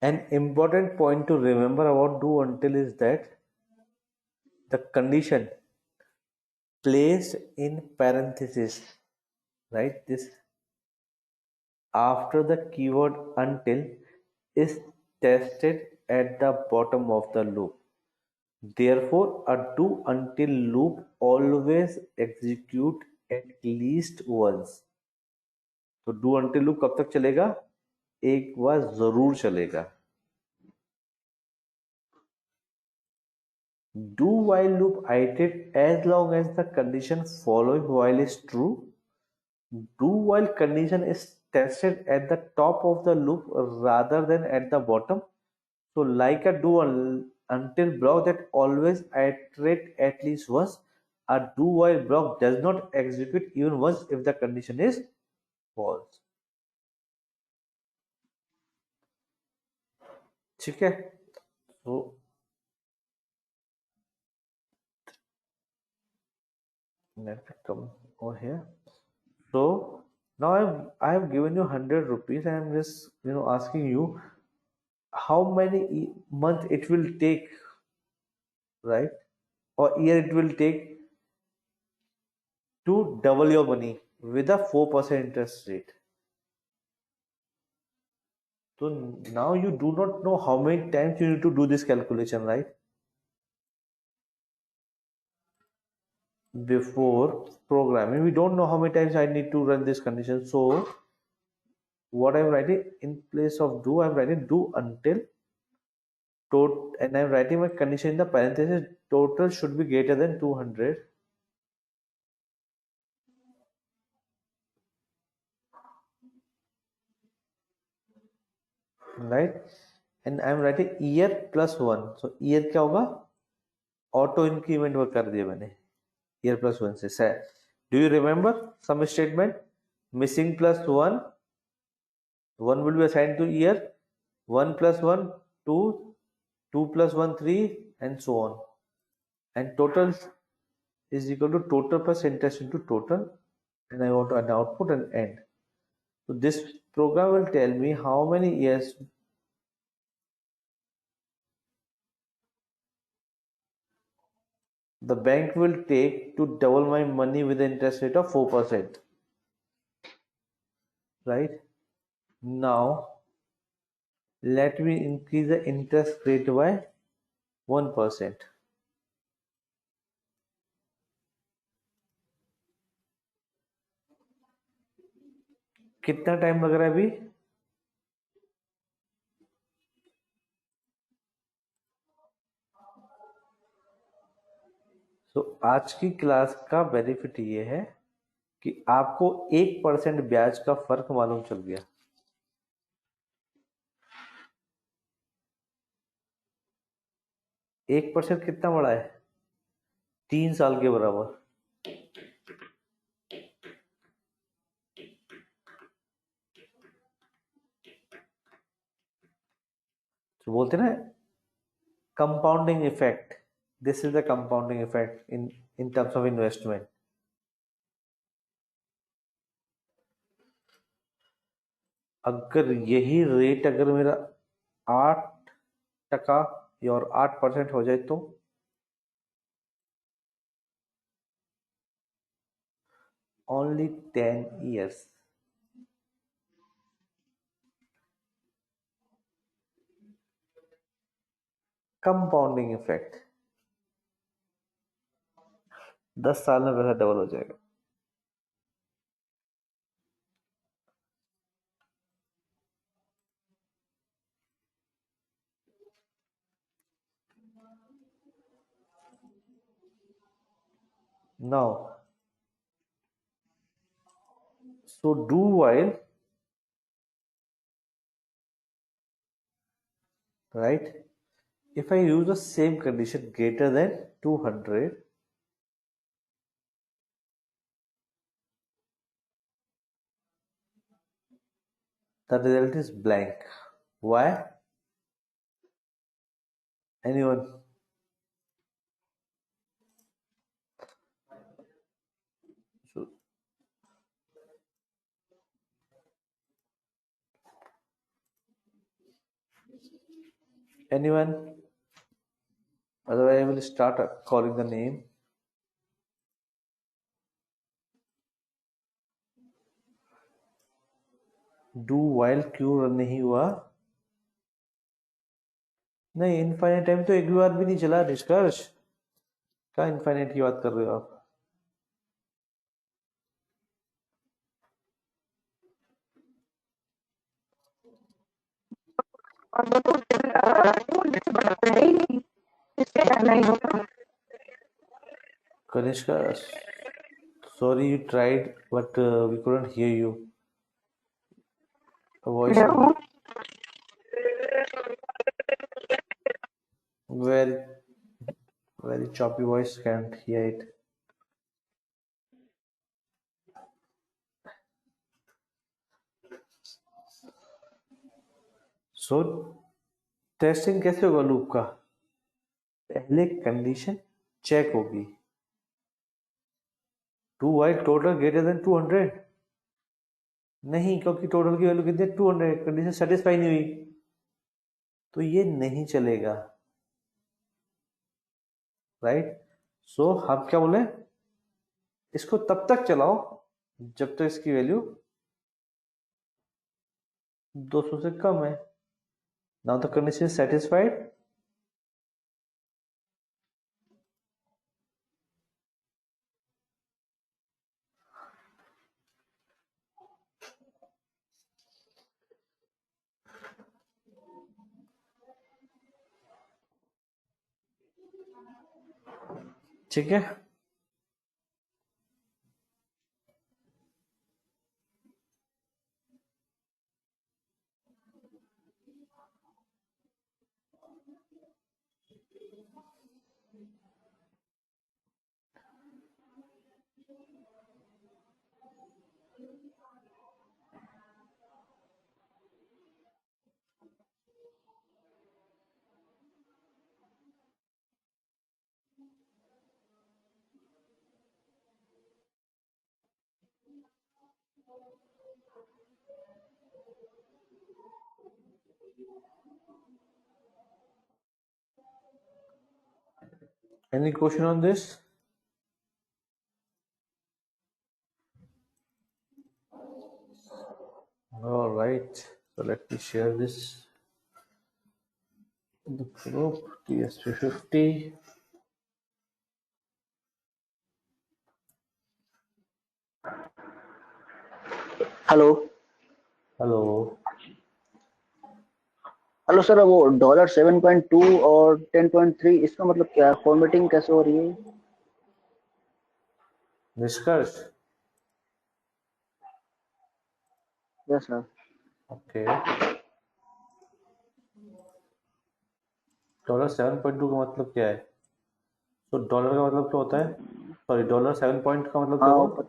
An important point to remember about do until is that the condition placed in parenthesis, right? This after the keyword until is tested at the bottom of the loop. Therefore, a do until loop always execute at least once. तो do until loop कब तक चलेगा? एक बार जरूर चलेगा. Do while loop iterate as long as the condition following while is true. Do while condition is tested at the top of the loop rather than at the bottom. So like a do until block that always iterate at least once, a do while block does not execute even once if the condition is false. ठीक है. So let me come over here. So now I have given you 100 rupees and I'm just asking you how many month it will take, right, or year it will take to double your money with a 4% interest rate. So now you do not know how many times you need to do this calculation, right? Before programming, we don't know how many times I need to run this condition. So what I'm writing in place of do, I'm writing do until total, and I'm writing my condition in the parenthesis. Total should be greater than 200. Right, and I'm writing year plus 1. So year क्या होगा? Auto increment वो कर दिया मैंने year plus 1 से. Do you remember some statement? Missing plus 1, 1 will be assigned to year, 1 plus 1 2, 2 plus 1 3, and so on, and total is equal to total plus interest into total, and I want an output and end. So this program will tell me how many years the bank will take to double my money with an interest rate of 4%. Right? Now, let me increase the interest rate by 1%. कितना time लग रहा है अभी? तो आज की class का benefit ये है कि आपको 1% ब्याज का फर्क मालूम चल गया. 1% कितना बड़ा है? 3 साल के बराबर. तो बोलते ना compounding effect. This is the compounding effect in terms of investment. अगर यही रेट अगर मेरा 8% ये और 8% हो जाए तो only 10 years. कंपाउंडिंग इफेक्ट 10 साल में पैसा डबल हो जाएगा. Now, so do while, right? If I use the same condition greater than 200, the result is blank. Why? Anyone? So, anyone? Otherwise, I will start calling the name. Do while क्यों run नहीं हुआ? नहीं, infinite time तो एक भी बार भी नहीं चला. निष्कर्ष, क्या इनफाइनाइट की बात कर रहे हो आप? Kanishka, sorry you tried, but we couldn't hear you. The voice very very choppy voice, can't hear it. So testing कैसे होगा लूप का? पहले कंडीशन चेक होगी. Do while total greater than 200 नहीं, क्योंकि टोटल की वैल्यू कितनी है? 200. कंडीशन सेटिस्फाई नहीं हुई तो ये नहीं चलेगा, राइट? सो हम क्या बोले, इसको तब तक चलाओ जब तक इसकी वैल्यू 200 से कम है. Now the condition satisfied. ठीक है. Any question on this? All right, so let me share this in the group. TS350. Hello hello. Hello sir, वो $7.2 और 10.3 इसका मतलब क्या है? फॉर्मेटिंग कैसे हो रही है? निष्कर्ष. Yes sir. ओके. $7.2 का मतलब क्या है? तो डॉलर का मतलब क्या होता है? सॉरी, $7 पॉइंट का मतलब क्या हाँ हुआ?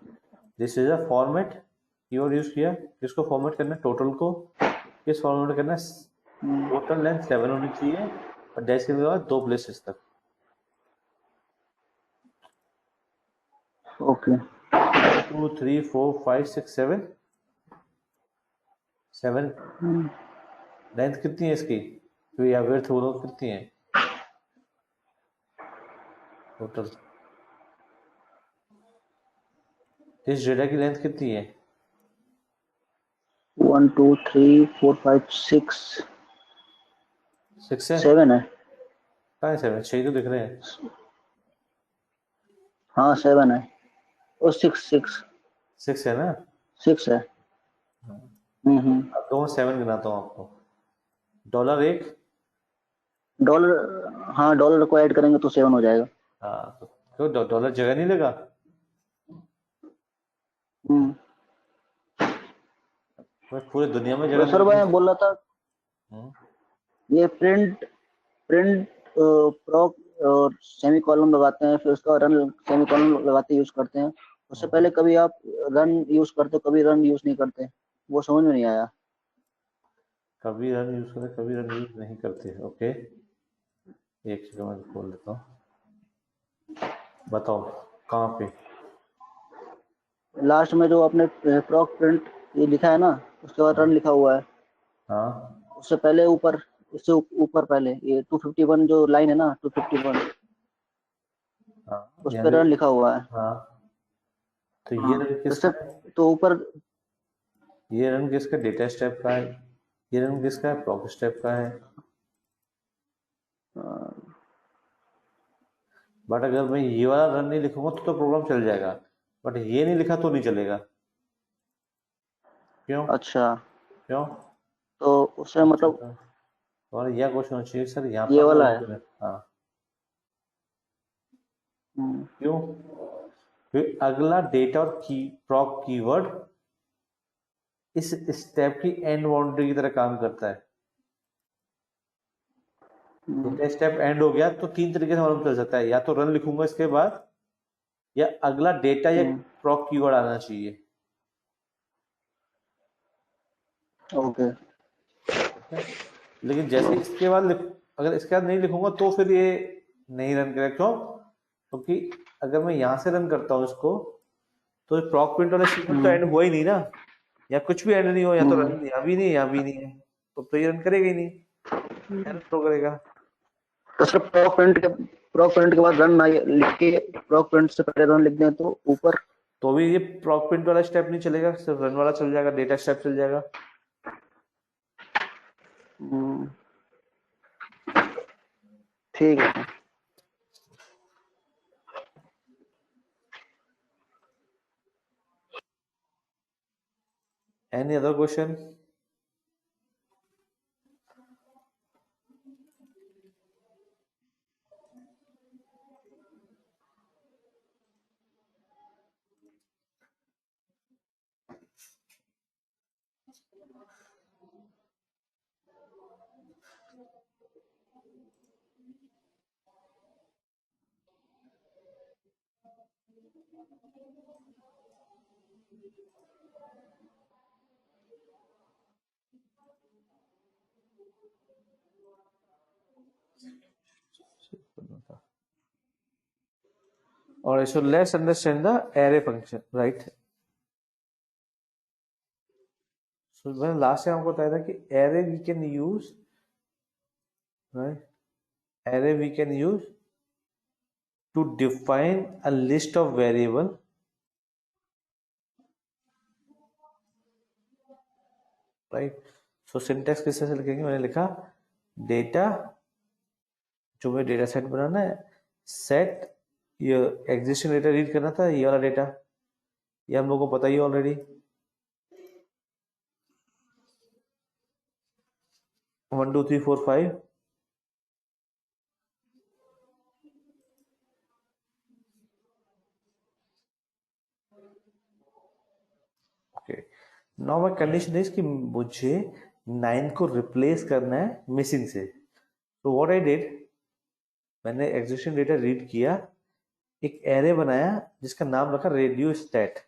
This is a format keyword use किया. किसको फॉर्मेट करना है? टोटल को. किस फॉर्मेट करना है? टोटल लेंथ 7 होनी चाहिए और डैश के बाद 2 प्लेसेस तक. ओके. 2 3 4 5 6 7 7 लेंथ कितनी है इसकी? तो या विड्थ बोलो कितनी है? टोटल। इस डेटा की लेंथ कितनी है? 1 2 3 4 5 6 6 है? 7 है। कहाँ है 7? 6 तो दिख रहे हैं। हाँ 7 है। ओ 6 6 6 है ना? 6 है। हम्म। अब तो मैं 7 गिनाता हूँ आपको। डॉलर एक। डॉलर, हाँ डॉलर को ऐड करेंगे तो 7 हो जाएगा। हाँ, तो क्यों डॉलर जगह नहीं लगा? हम्म। मैं पूरी दुनिया में तो जगह सर नहीं मैं लगी। बोल रहा था, हम्म, ये प्रिंट प्रिंट प्रॉक और सेमी कॉलम लगाते हैं, फिर उसका रन सेमी कॉलम लगाते यूज करते हैं। उससे हम्म। पहले कभी आप रन यूज करते हो, कभी रन यूज नहीं करते, वो समझ में नहीं आया। कभी रन यूज करते, कभी रन यूज नहीं करते। ओके, एक सेकंड में खोल लेता हूँ। बताओ कहाँ पे? लास्ट में जो आपने प्रॉक प्रिंट ये लिखा है ना, उसके बाद रन हाँ, लिखा हुआ है। हाँ, उससे पहले ऊपर, उससे ऊपर पहले ये 251 जो लाइन है ना, 251, हाँ, उस यहाँ पर पे। रन लिखा हुआ है। हाँ, तो ये हाँ रन तो किसका सिर्फ, है? तो ऊपर ये रन किसका डेटा स्टेप का है? ये रन किसका है? प्रॉक स्टेप का है। अ, बट अगर मैं ये वाला रन नहीं लिखूंगा तो प्रोग्राम चल जाएगा। बट ये नहीं लिखा तो नहीं चलेगा। क्यों? अच्छा, क्यों? तो उससे अच्छा मतलब था। और यह क्वेश्चन होना चाहिए सर, यहाँ ये पर मैं वाला है। लिख रहा। हाँ। हम्म। क्यों? फिर अगला डेटा और की प्रॉक कीवर्ड इस स्टेप की एंड बाउंड्री की तरह काम करता है। हम्म। डेटा स्टेप एंड हो गया तो तीन तरीके से मालूम चल सकता है, या तो रन लिखूंगा इसके बाद, या अगला डेटा या हम्म। प्रॉक कीवर्ड आना चाहिए। ओके। ठीक है? लेकिन जैसे ही इसके बाद अगर इसके बाद नहीं लिखूंगा तो फिर ये नहीं रन करेगा। क्यों? क्योंकि अगर मैं यहाँ से रन करता हूँ इसको, तो प्रॉक प्रिंट वाला स्टेटमेंट तो हम्म। एंड हुआ ही नहीं ना। या कुछ भी एंड नहीं हो, या तो हम्म। रन यहाँ भी नहीं, यहाँ भी नहीं है, तो ये रन करेगा ही नहीं, एरर थ्रो करेगा। तो सिर्फ प्रॉक प्रिंट के बाद रन ना लिख के, प्रॉक प्रिंट से पहले रन लिख दें तो ऊपर। तो भी ये प्रॉक प्रिंट वाला स्टेप नहीं चलेगा, सिर्फ रन वाला चल जाएगा, डेटा स्टेप चल जाएगा। हम्म, ठीक है। Any other question? और so let's understand the array function, right? So मैंने लास्ट टाइम आपको बताया था कि array we can use, right? Array we can use to define a list of variable, right? So syntax किस तरह से लिखेंगे? मैंने लिखा डेटा, जो मुझे डेटा सेट बनाना है, सेट ये एग्जिस्टिंग डेटा रीड करना था, ये वाला डेटा, ये हम लोग को पता ही already. 1 2 3 4 5। Okay, now my condition is कि मुझे 9 को रिप्लेस करना है मिसिंग से। तो व्हाट आई डिड, मैंने एग्जिस्टिंग डेटा रीड किया, एक एरे बनाया जिसका नाम रखा रेडियो स्टैट,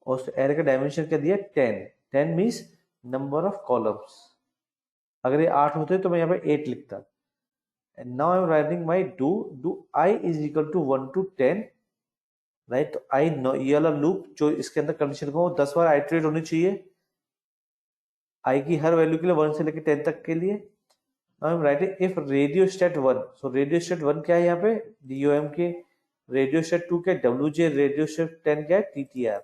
और उस एरे का डायमेंशन क्या दिया? 10। 10 मीन्स नंबर ऑफ कॉलम्स। अगर ये 8 होते तो मैं यहाँ पे 8 लिखता। And now I am writing my do I is equal to 1 to 10, right? तो आई नो ये वाला लूप जो इसके अंदर कंडीशन को 10 बार आइटरेट होनी चाहिए, आई की हर वैल्यू के लिए 1 से लेकर 10 तक के लिए। Now I am writing if radio state 1, so radio state 1 क्या है यहाँ पे? डीओएम के रेडियो शिफ्ट 2 क्या WJ, रेडियो शिफ्ट 10 क्या है TTR।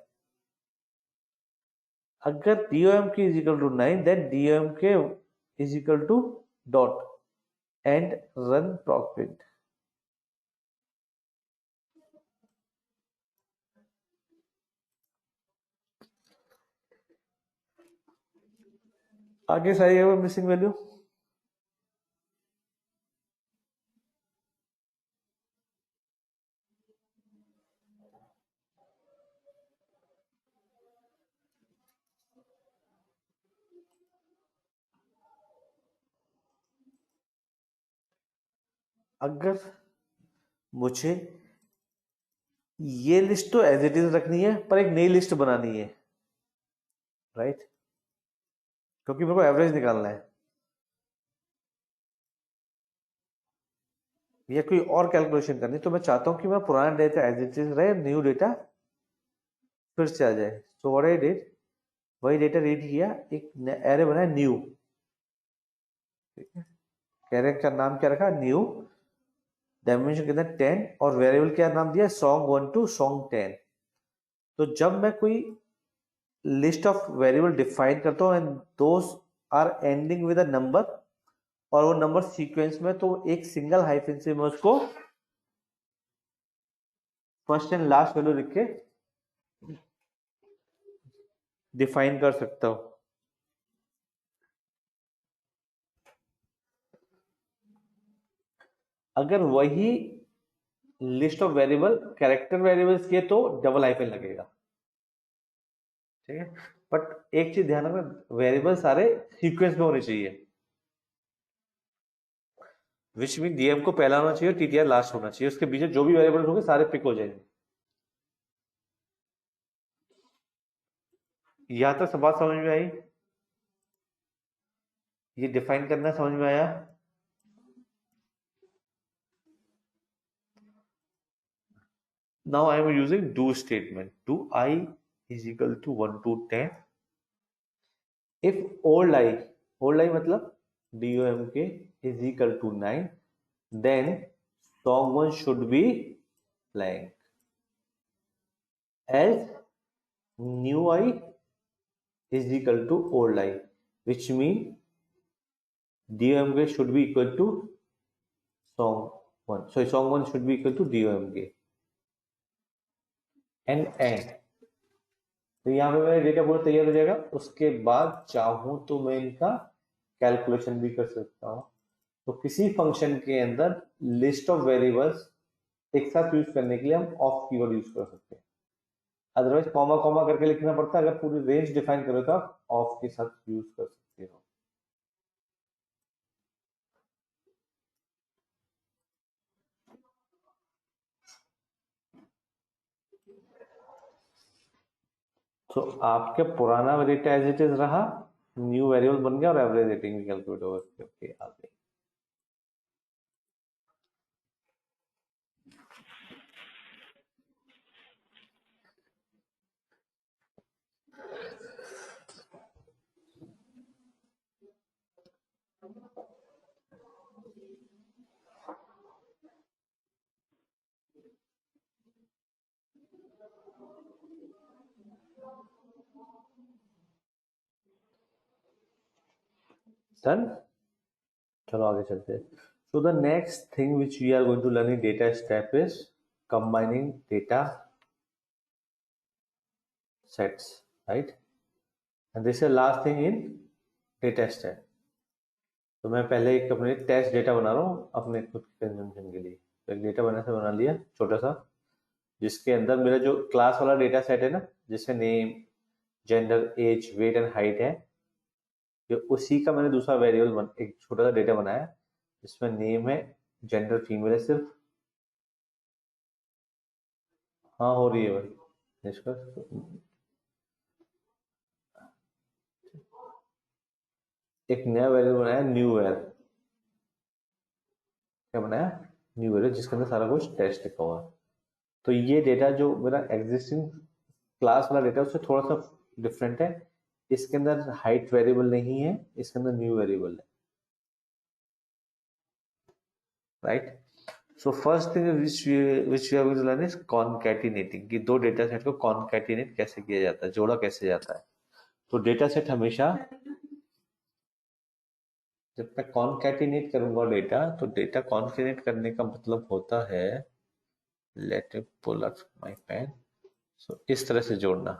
अगर DOMK is equal to 9 then DOMK is equal to dot and run proc print। आगे सारी मिसिंग वैल्यू। अगर मुझे ये लिस्ट तो एज इट इज रखनी है पर एक नई लिस्ट बनानी है, राइट, क्योंकि मेरे को एवरेज निकालना है या कोई और कैलकुलेशन करनी, तो मैं चाहता हूं कि मैं पुराना डेटा एज इट इज रहे, न्यू डेटा फिर से आ जाए। सो व्हाट आई डिड, वही डेटा रीड किया, एक एरे बनाया न्यू, एरे का नाम क्या रखा न्यू, डायमेंशन कितना 10 और वेरिएबल क्या नाम दिया song1 to song10। तो जब मैं कोई लिस्ट ऑफ वेरिएबल डिफाइन करता हूँ and those are ending with a number और वो नंबर सीक्वेंस में, तो एक सिंगल हाइफन से मैं उसको फर्स्ट एंड लास्ट वैल्यू लिख के डिफाइन कर सकता हूं। अगर वही list of variable character variables के तो डबल हाइफन लगेगा, ठीक है। बट एक चीज ध्यान रखना, वेरिएबल सारे सीक्वेंस में होने चाहिए, विच मीन डीएम को पहला होना चाहिए, टीटीआर लास्ट होना चाहिए, उसके पीछे जो भी वेरिएबल होंगे सारे पिक हो जाएंगे। यहां तक सब बात समझ में आई, ये डिफाइन करना समझ में आया। Now I am using do statement, do I is equal to 1 to 10 if old I मतलब DOMK is equal to 9 then song1 should be blank, as new I is equal to old I, which mean DOMK should be equal to song1, so song1 should be equal to DOMK and तो यहाँ पे मेरा data पूरा तैयार हो जाएगा। उसके बाद चाहूं तो मैं इनका कैलकुलेशन भी कर सकता हूँ। तो किसी फंक्शन के अंदर लिस्ट ऑफ वेरिएबल्स एक साथ यूज करने के लिए हम ऑफ कीवर्ड यूज कर सकते हैं, अदरवाइज कॉमा कॉमा करके लिखना पड़ता है। अगर पूरी रेंज डिफाइन करो तो आप ऑफ के साथ यूज कर सकते हो। तो आपके पुराना डेटा एज इट इज रहा, न्यू वेरिएबल बन गया और एवरेज रेटिंग भी कैलकुलेट हो गई। आगे डन, चलो आगे चलते हैं। So the next thing which we are going to learn in data step is combining data sets, right? And this is the last thing in data step. तो मैं पहले एक अपने टेस्ट डेटा बना रहा हूँ अपने खुद के कंजम्पशन के लिए। तो एक डेटा बना लिया छोटा सा, जिसके अंदर मेरा जो क्लास वाला डेटा सेट है ना, जिसमें name, gender, age, weight and height है, ये उसी का मैंने दूसरा वेरिएबल एक छोटा सा डेटा बनाया जिसमें नेम है, जेंडर फीमेल है सिर्फ। हाँ हो रही है भाई इसका। एक नया वेरिएबल बनाया न्यू वेर, क्या बनाया न्यू वेरिएबल, जिसके अंदर सारा कुछ टेस्ट लिखा हुआ है। तो ये डेटा जो मेरा एग्जिस्टिंग क्लास वाला डेटा उससे थोड़ा सा डिफरेंट है। इसके अंदर हाइट वेरिएबल नहीं है, इसके अंदर न्यू वेरिएबल है, right. So first thing which we are going to learn is concatenating, कि दो डेटा सेट को कॉनकैटिनेट कैसे किया जाता है, जोड़ा कैसे जाता है। तो डेटा सेट हमेशा, जब मैं कॉनकैटिनेट करूंगा डेटा, तो डेटा कॉनकैटिनेट करने का मतलब होता है, let me pull out my pen. So इस तरह से जोड़ना,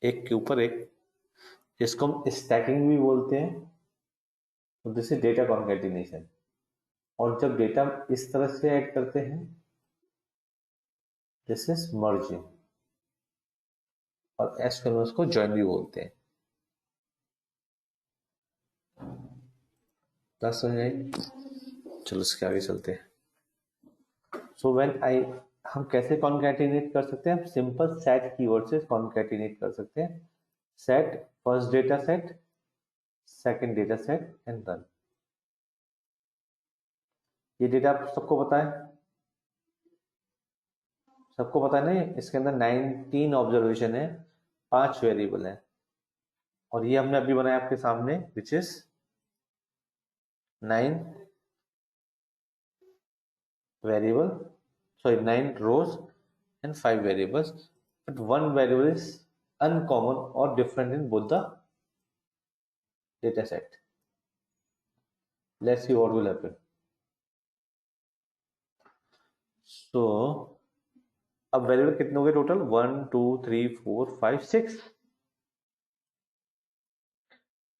एक के ऊपर एक, इसको हम स्टैकिंग भी बोलते हैं। तो दिस इज डेटा कॉनकैटिनेशन। और जब डेटा इस तरह से ऐड करते हैं, दिस इज मर्जिंग। और एसक्यूएल को जॉइन भी बोलते हैं। बात समझ आई? चलो इसके आगे चलते हैं। सो व्हेन आई, हम कैसे कॉन्कैटिनेट कर सकते हैं? हम सिंपल सेट कीवर्ड से कॉन्कैटिनेट कर सकते हैं। Set first data set, second data set and run. ये डेटा आप सबको पता है, सबको पता है नहीं? इसके अंदर 19 ऑब्जर्वेशन है, 5 वेरिएबल है, और ये हमने अभी बनाया आपके सामने, which is 9 variable, sorry 9 rows and 5 variables, but one variable is uncommon or different in both the data set. Let's see what will happen. So अब वेरिएबल कितने हो गए टोटल? 1 2 3 4 5 6।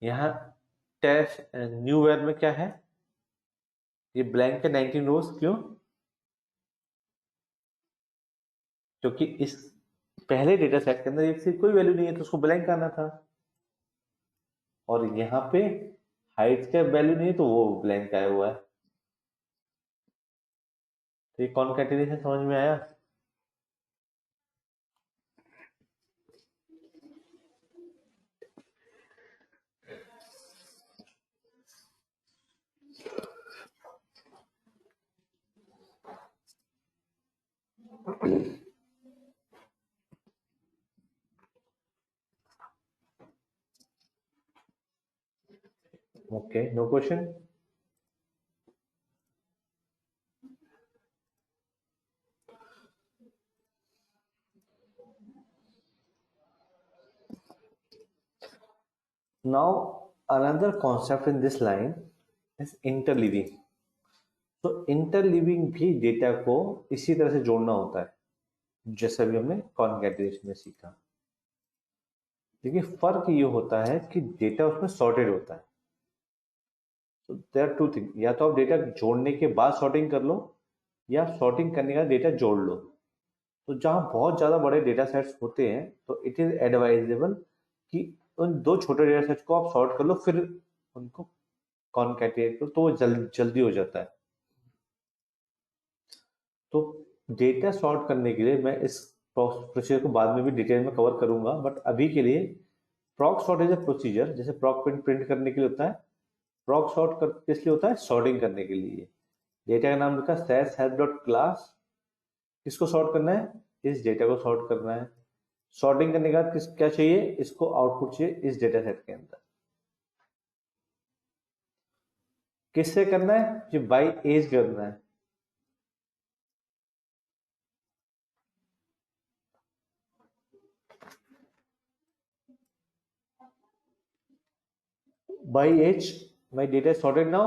यहाँ टेस्ट न्यू वेर में क्या है? ये ब्लैंक है 19 रोज। क्यों? क्योंकि इस पहले डेटा सेट के अंदर एक से कोई वैल्यू नहीं है, तो उसको ब्लैंक आना था। और यहाँ पे हाइट का वैल्यू नहीं है, तो वो ब्लैंक आया हुआ है। तो ये कॉनकैटिनेशन समझ में आया? Okay, no question. Now, another concept in this line is interleaving. तो इंटरलीविंग भी डेटा को इसी तरह से जोड़ना होता है, जैसा भी हमने कॉन्कैटिनेशन में सीखा। लेकिन फर्क ये होता है कि डेटा उसमें सॉर्टेड होता है। तो देयर आर टू थिंग, या तो आप डेटा जोड़ने के बाद सॉर्टिंग कर लो, या सॉर्टिंग करने का डेटा जोड़ लो। तो जहाँ बहुत ज़्यादा बड़े डेटा सेट्स होते हैं, तो इट इज़ एडवाइजेबल कि उन दो छोटे डेटा सेट्स को आप सॉर्ट कर लो, फिर उनको कॉन्कैटिनेट करो, तो वो जल्दी हो जाता है। तो डेटा सॉर्ट करने के लिए मैं इस प्रोसीजर को बाद में भी डिटेल में कवर करूंगा, बट अभी के लिए प्रॉक सॉर्ट इज अ प्रोसीजर। जैसे प्रॉक प्रिंट करने के लिए होता है, प्रॉक सॉर्ट किस लिए होता है? सॉर्टिंग करने के लिए। डेटा का नाम लिखा सैस हेल्प डॉट क्लास। किसको सॉर्ट करना है? इस डेटा को सॉर्ट करना है। सॉर्टिंग करने के बाद क्या चाहिए? इसको आउटपुट चाहिए इस डेटा सेट के अंदर। किससे करना है? ये बाई एज करना है। by age, my data is sorted now.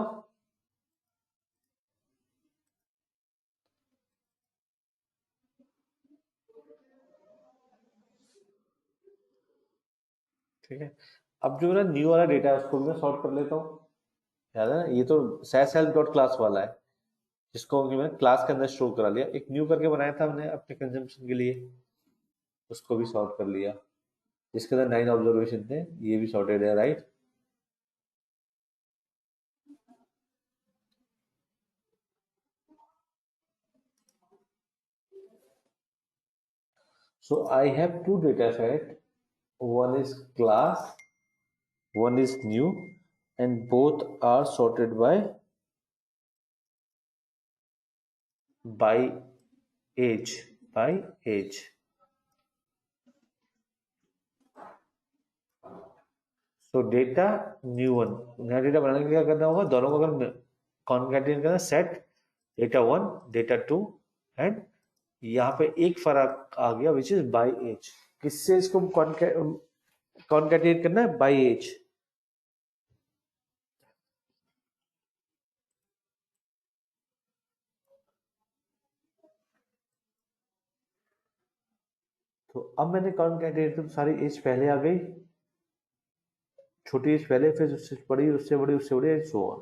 ठीक है, अब जो मेरा न्यू वाला डेटा है उसको भी मैं सॉर्ट कर लेता हूँ। याद है ना, ये तो सैस हेल्प डॉट क्लास वाला है, जिसको कि मैंने क्लास के अंदर स्टोर करा लिया। एक न्यू करके बनाया था हमने अपने कंजम्पशन के लिए, उसको भी सॉर्ट कर लिया, जिसके अंदर 9 ऑब्जर्वेशन थे। ये भी सॉर्टेड है, right? So I have two data set, one is class, one is new, and both are sorted by age, by age. So data new one, नया डेटा बनाने के लिए क्या करना होगा? दोनों को अगर कॉन्कैटिनेट करना सेट डेटा 1 डेटा 2 एंड यहाँ पे एक फर्क आ गया विच इज बाय एज। किससे इसको कॉन्कैटिनेट करना है? By age. तो अब मैंने कॉन्कैटिनेट तो सारी एज पहले आ गई, छोटी एज पहले, फिर उससे बड़ी, उससे बड़ी, उससे बड़ी एज सो ऑन।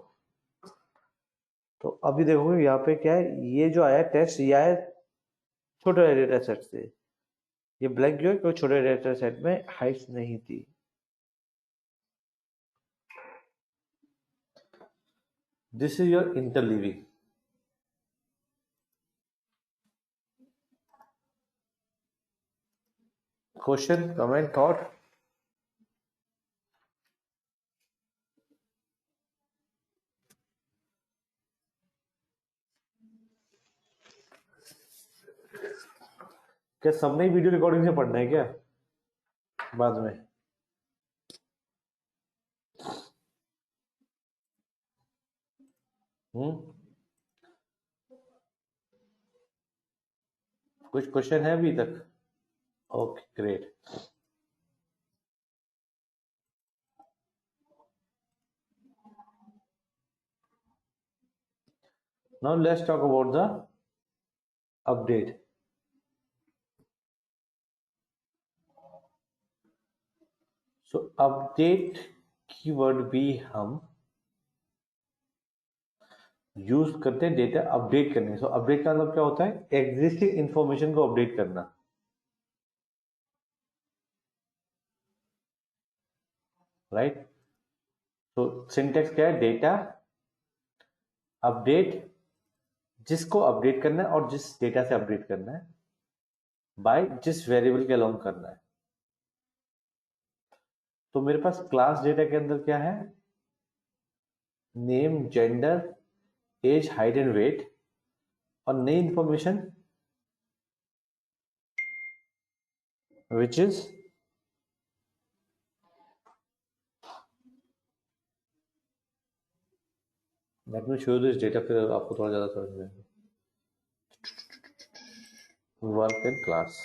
तो अभी देखोगे यहाँ पे क्या है, ये जो आया टेक्स्ट ये आया छोटे डेटा सेट से, ये ब्लैंक जो है कोई छोटे डेटा सेट में हाइट नहीं थी। This is your interleaving. Question, comment, thought? क्या सबने ही वीडियो रिकॉर्डिंग से पढ़ना है क्या बाद में? हम्म, कुछ क्वेश्चन है अभी तक? Okay great. Now let's talk about the update. So update keyword भी हम यूज करते हैं डेटा अपडेट करने। सो अपडेट का मतलब क्या होता है? एग्जिस्टिंग इंफॉर्मेशन को अपडेट करना, राइट? तो सिंटेक्स क्या है? डेटा अपडेट, जिसको अपडेट करना है और जिस डेटा से अपडेट करना है, बाय जिस वेरिएबल के अलोंग करना है। तो मेरे पास क्लास डेटा के अंदर क्या है? Name, gender, age, height and weight, और नई information which is let me show this data, फिर आपको थोड़ा ज्यादा समझ में आएगा। Work in class.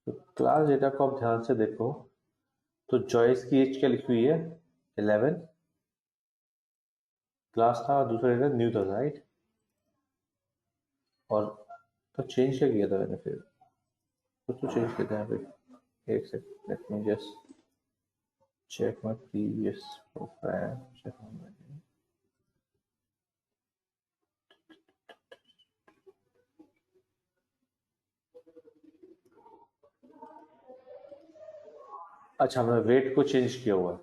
तो क्लास डेटा को आप ध्यान से देखो तो जॉयस की एज क्या लिखी हुई है? 11। क्लास था, दूसरा डेटा न्यू था, राइट? और तो चेंज क्या किया था मैंने फिर? कुछ तो चेंज किया था यहाँ पे। एक second, let me just check my previous profile. Check अच्छा, मैं वेट को चेंज किया हुआ है।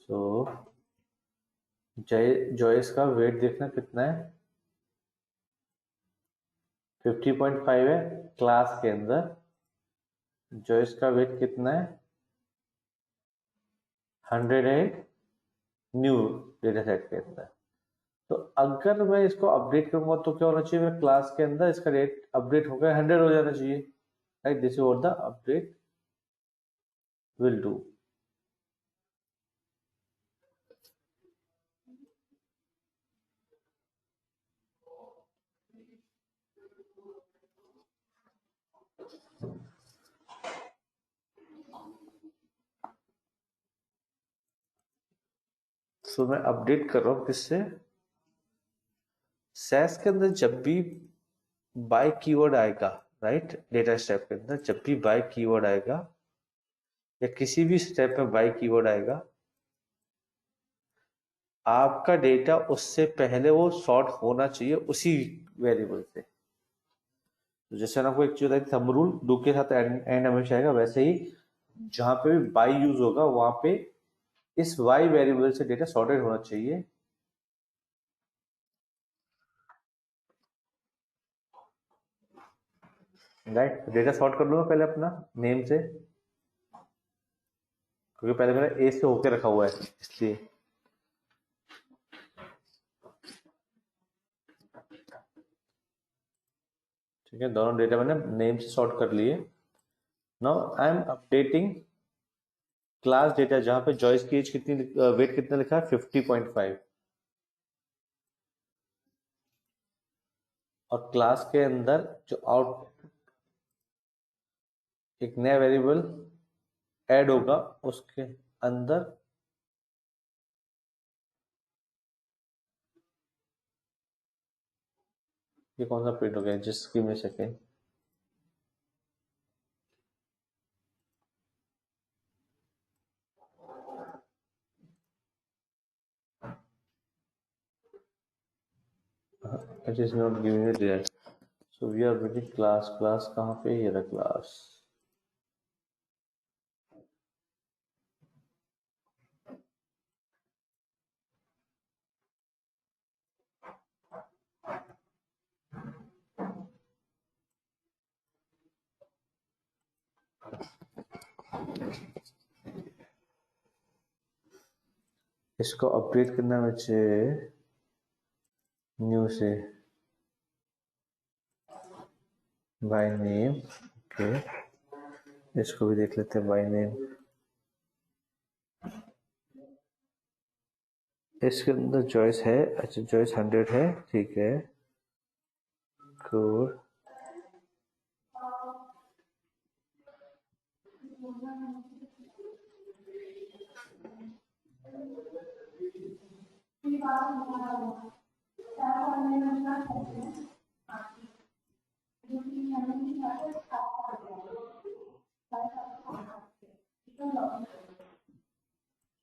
सो जॉयस का वेट देखना कितना है? 50.5 है क्लास के अंदर। जॉयस का वेट कितना है? 100 है न्यू डेटा सेट के अंदर। तो अगर मैं इसको अपडेट करूंगा तो क्या होना चाहिए? मेरे क्लास के अंदर इसका रेट अपडेट होकर 100 हो जाना चाहिए, right? This is what the update will do. So मैं अपडेट कर रहा हूँ किससे? सैस के अंदर जब भी बाय कीवर्ड आएगा, राइट, डेटा स्टेप के अंदर जब भी बाय कीवर्ड आएगा या किसी भी स्टेप में बाय कीवर्ड आएगा, आपका डेटा उससे पहले वो सॉर्ट होना चाहिए उसी वेरिएबल से। तो जैसे मैंने आपको एक चीज बताई, थंब रूल डू के साथ एंड हमेशा आएगा, वैसे ही जहां पे भी बाय यूज होगा वहां पे इस वाई वेरिएबल से डेटा सॉर्टेड होना चाहिए। राइट, डेटा सॉर्ट कर लूंगा पहले अपना नेम से, क्योंकि पहले मेरा ए से होके रखा हुआ है इसलिए। ठीक है, दोनों डेटा मैंने नेम से सॉर्ट कर लिए। Now I M updating class data जहां पे जॉयस की एज कितनी, वेट कितना लिखा है 50.5, और क्लास के अंदर जो आउट एक नया वेरिएबल ऐड होगा उसके अंदर ये कौन सा प्रिंट हो गया, just give me second. It is not giving it there, so we are printing class. Class कहाँ पे, ये रहा क्लास। इसको अपडेट करना मुझे न्यू से बाय नेम। ओके, इसको भी देख लेते हैं बाय नेम। इसके अंदर चॉइस है, अच्छा चॉइस 100 है, ठीक है, गुड।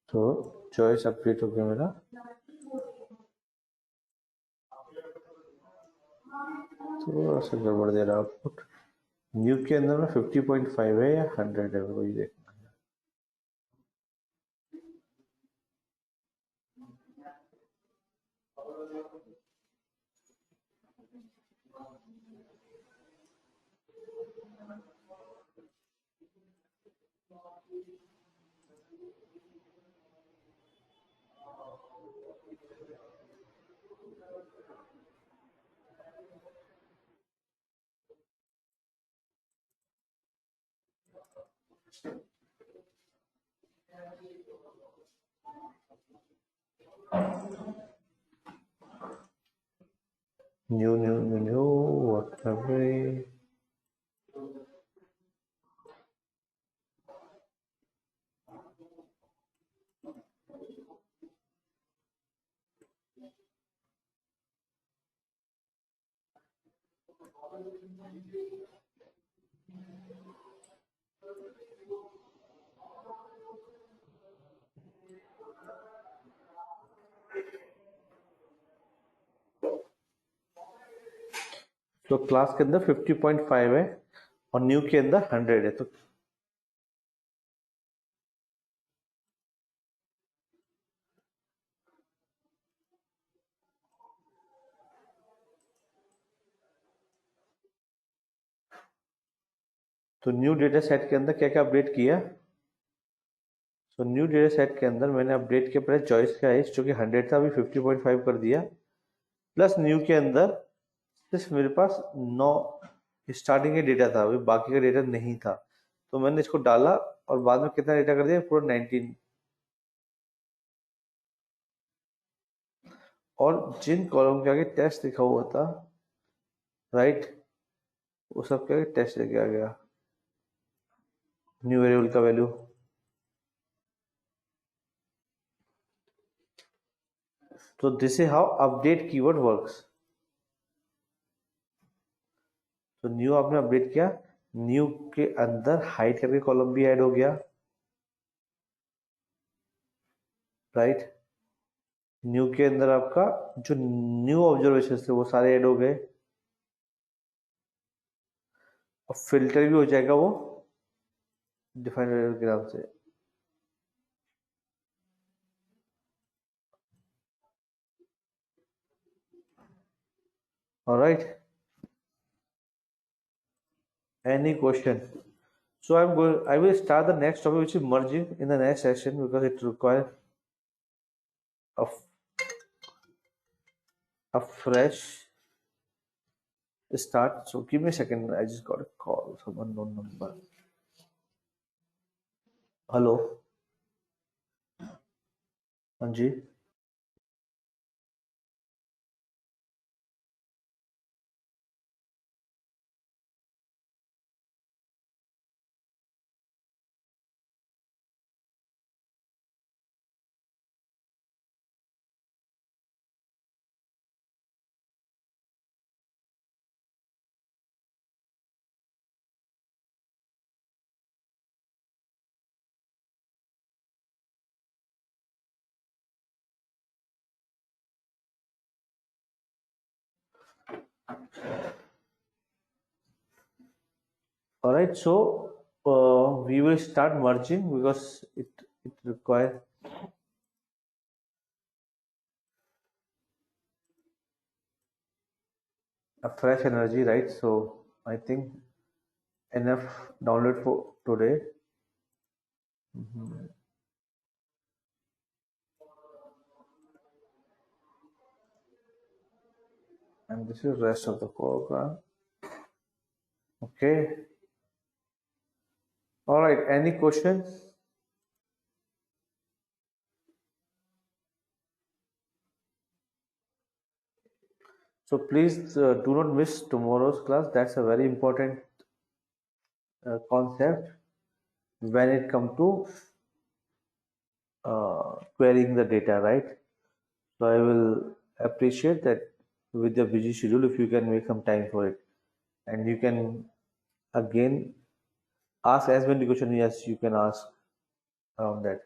तो चॉइस अपडेट हो गया मेरा। थोड़ा सा गड़बड़ दे रहा आउटपुट। न्यू के अंदर में 50.5 है या 100 है, वही देख। New new new knew what. तो क्लास के अंदर 50.5 है और न्यू के अंदर 100 है, तो न्यू डेटा सेट के अंदर क्या क्या अपडेट किया। तो न्यू डेटा सेट के अंदर मैंने अपडेट किया पहले चॉइस का एज जो कि 100 था, अभी 50.5 कर दिया, प्लस न्यू के अंदर सिर्फ मेरे पास 9 स्टार्टिंग का डेटा था, अभी बाकी का डेटा नहीं था, तो मैंने इसको डाला और बाद में कितना डेटा कर दिया, पूरा 19। और जिन कॉलम के आगे टेस्ट लिखा हुआ था, राइट, वो सब के आगे टेस्ट लेके आ गया, न्यू वेरिएबल का वैल्यू। तो this is how update keyword works. तो न्यू आपने अपडेट किया, न्यू के अंदर हाइट करके कॉलम भी ऐड हो गया, राइट। न्यू के अंदर आपका जो न्यू ऑब्जर्वेशन थे वो सारे ऐड हो गए, और फिल्टर भी हो जाएगा वो डिफाइन वेरिएबल के नाम से। Alright, any question? So I will start the next topic, which is merging, in the next session, because it requires a, a fresh start. So give me a second, I just got a call from unknown number. Hello. हाँ जी। All right, so we will start merging because it requires a fresh energy, right? So I think enough download for today. And this is rest of the program. Okay. All right. Any questions? So please do not miss tomorrow's class. That's a very important concept when it comes to querying the data, right? So I will appreciate that with the busy schedule if you can make some time for it, and you can again ask as many questions as you can ask around that.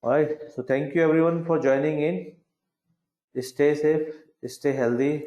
All right. So thank you everyone for joining in. Stay safe, stay healthy,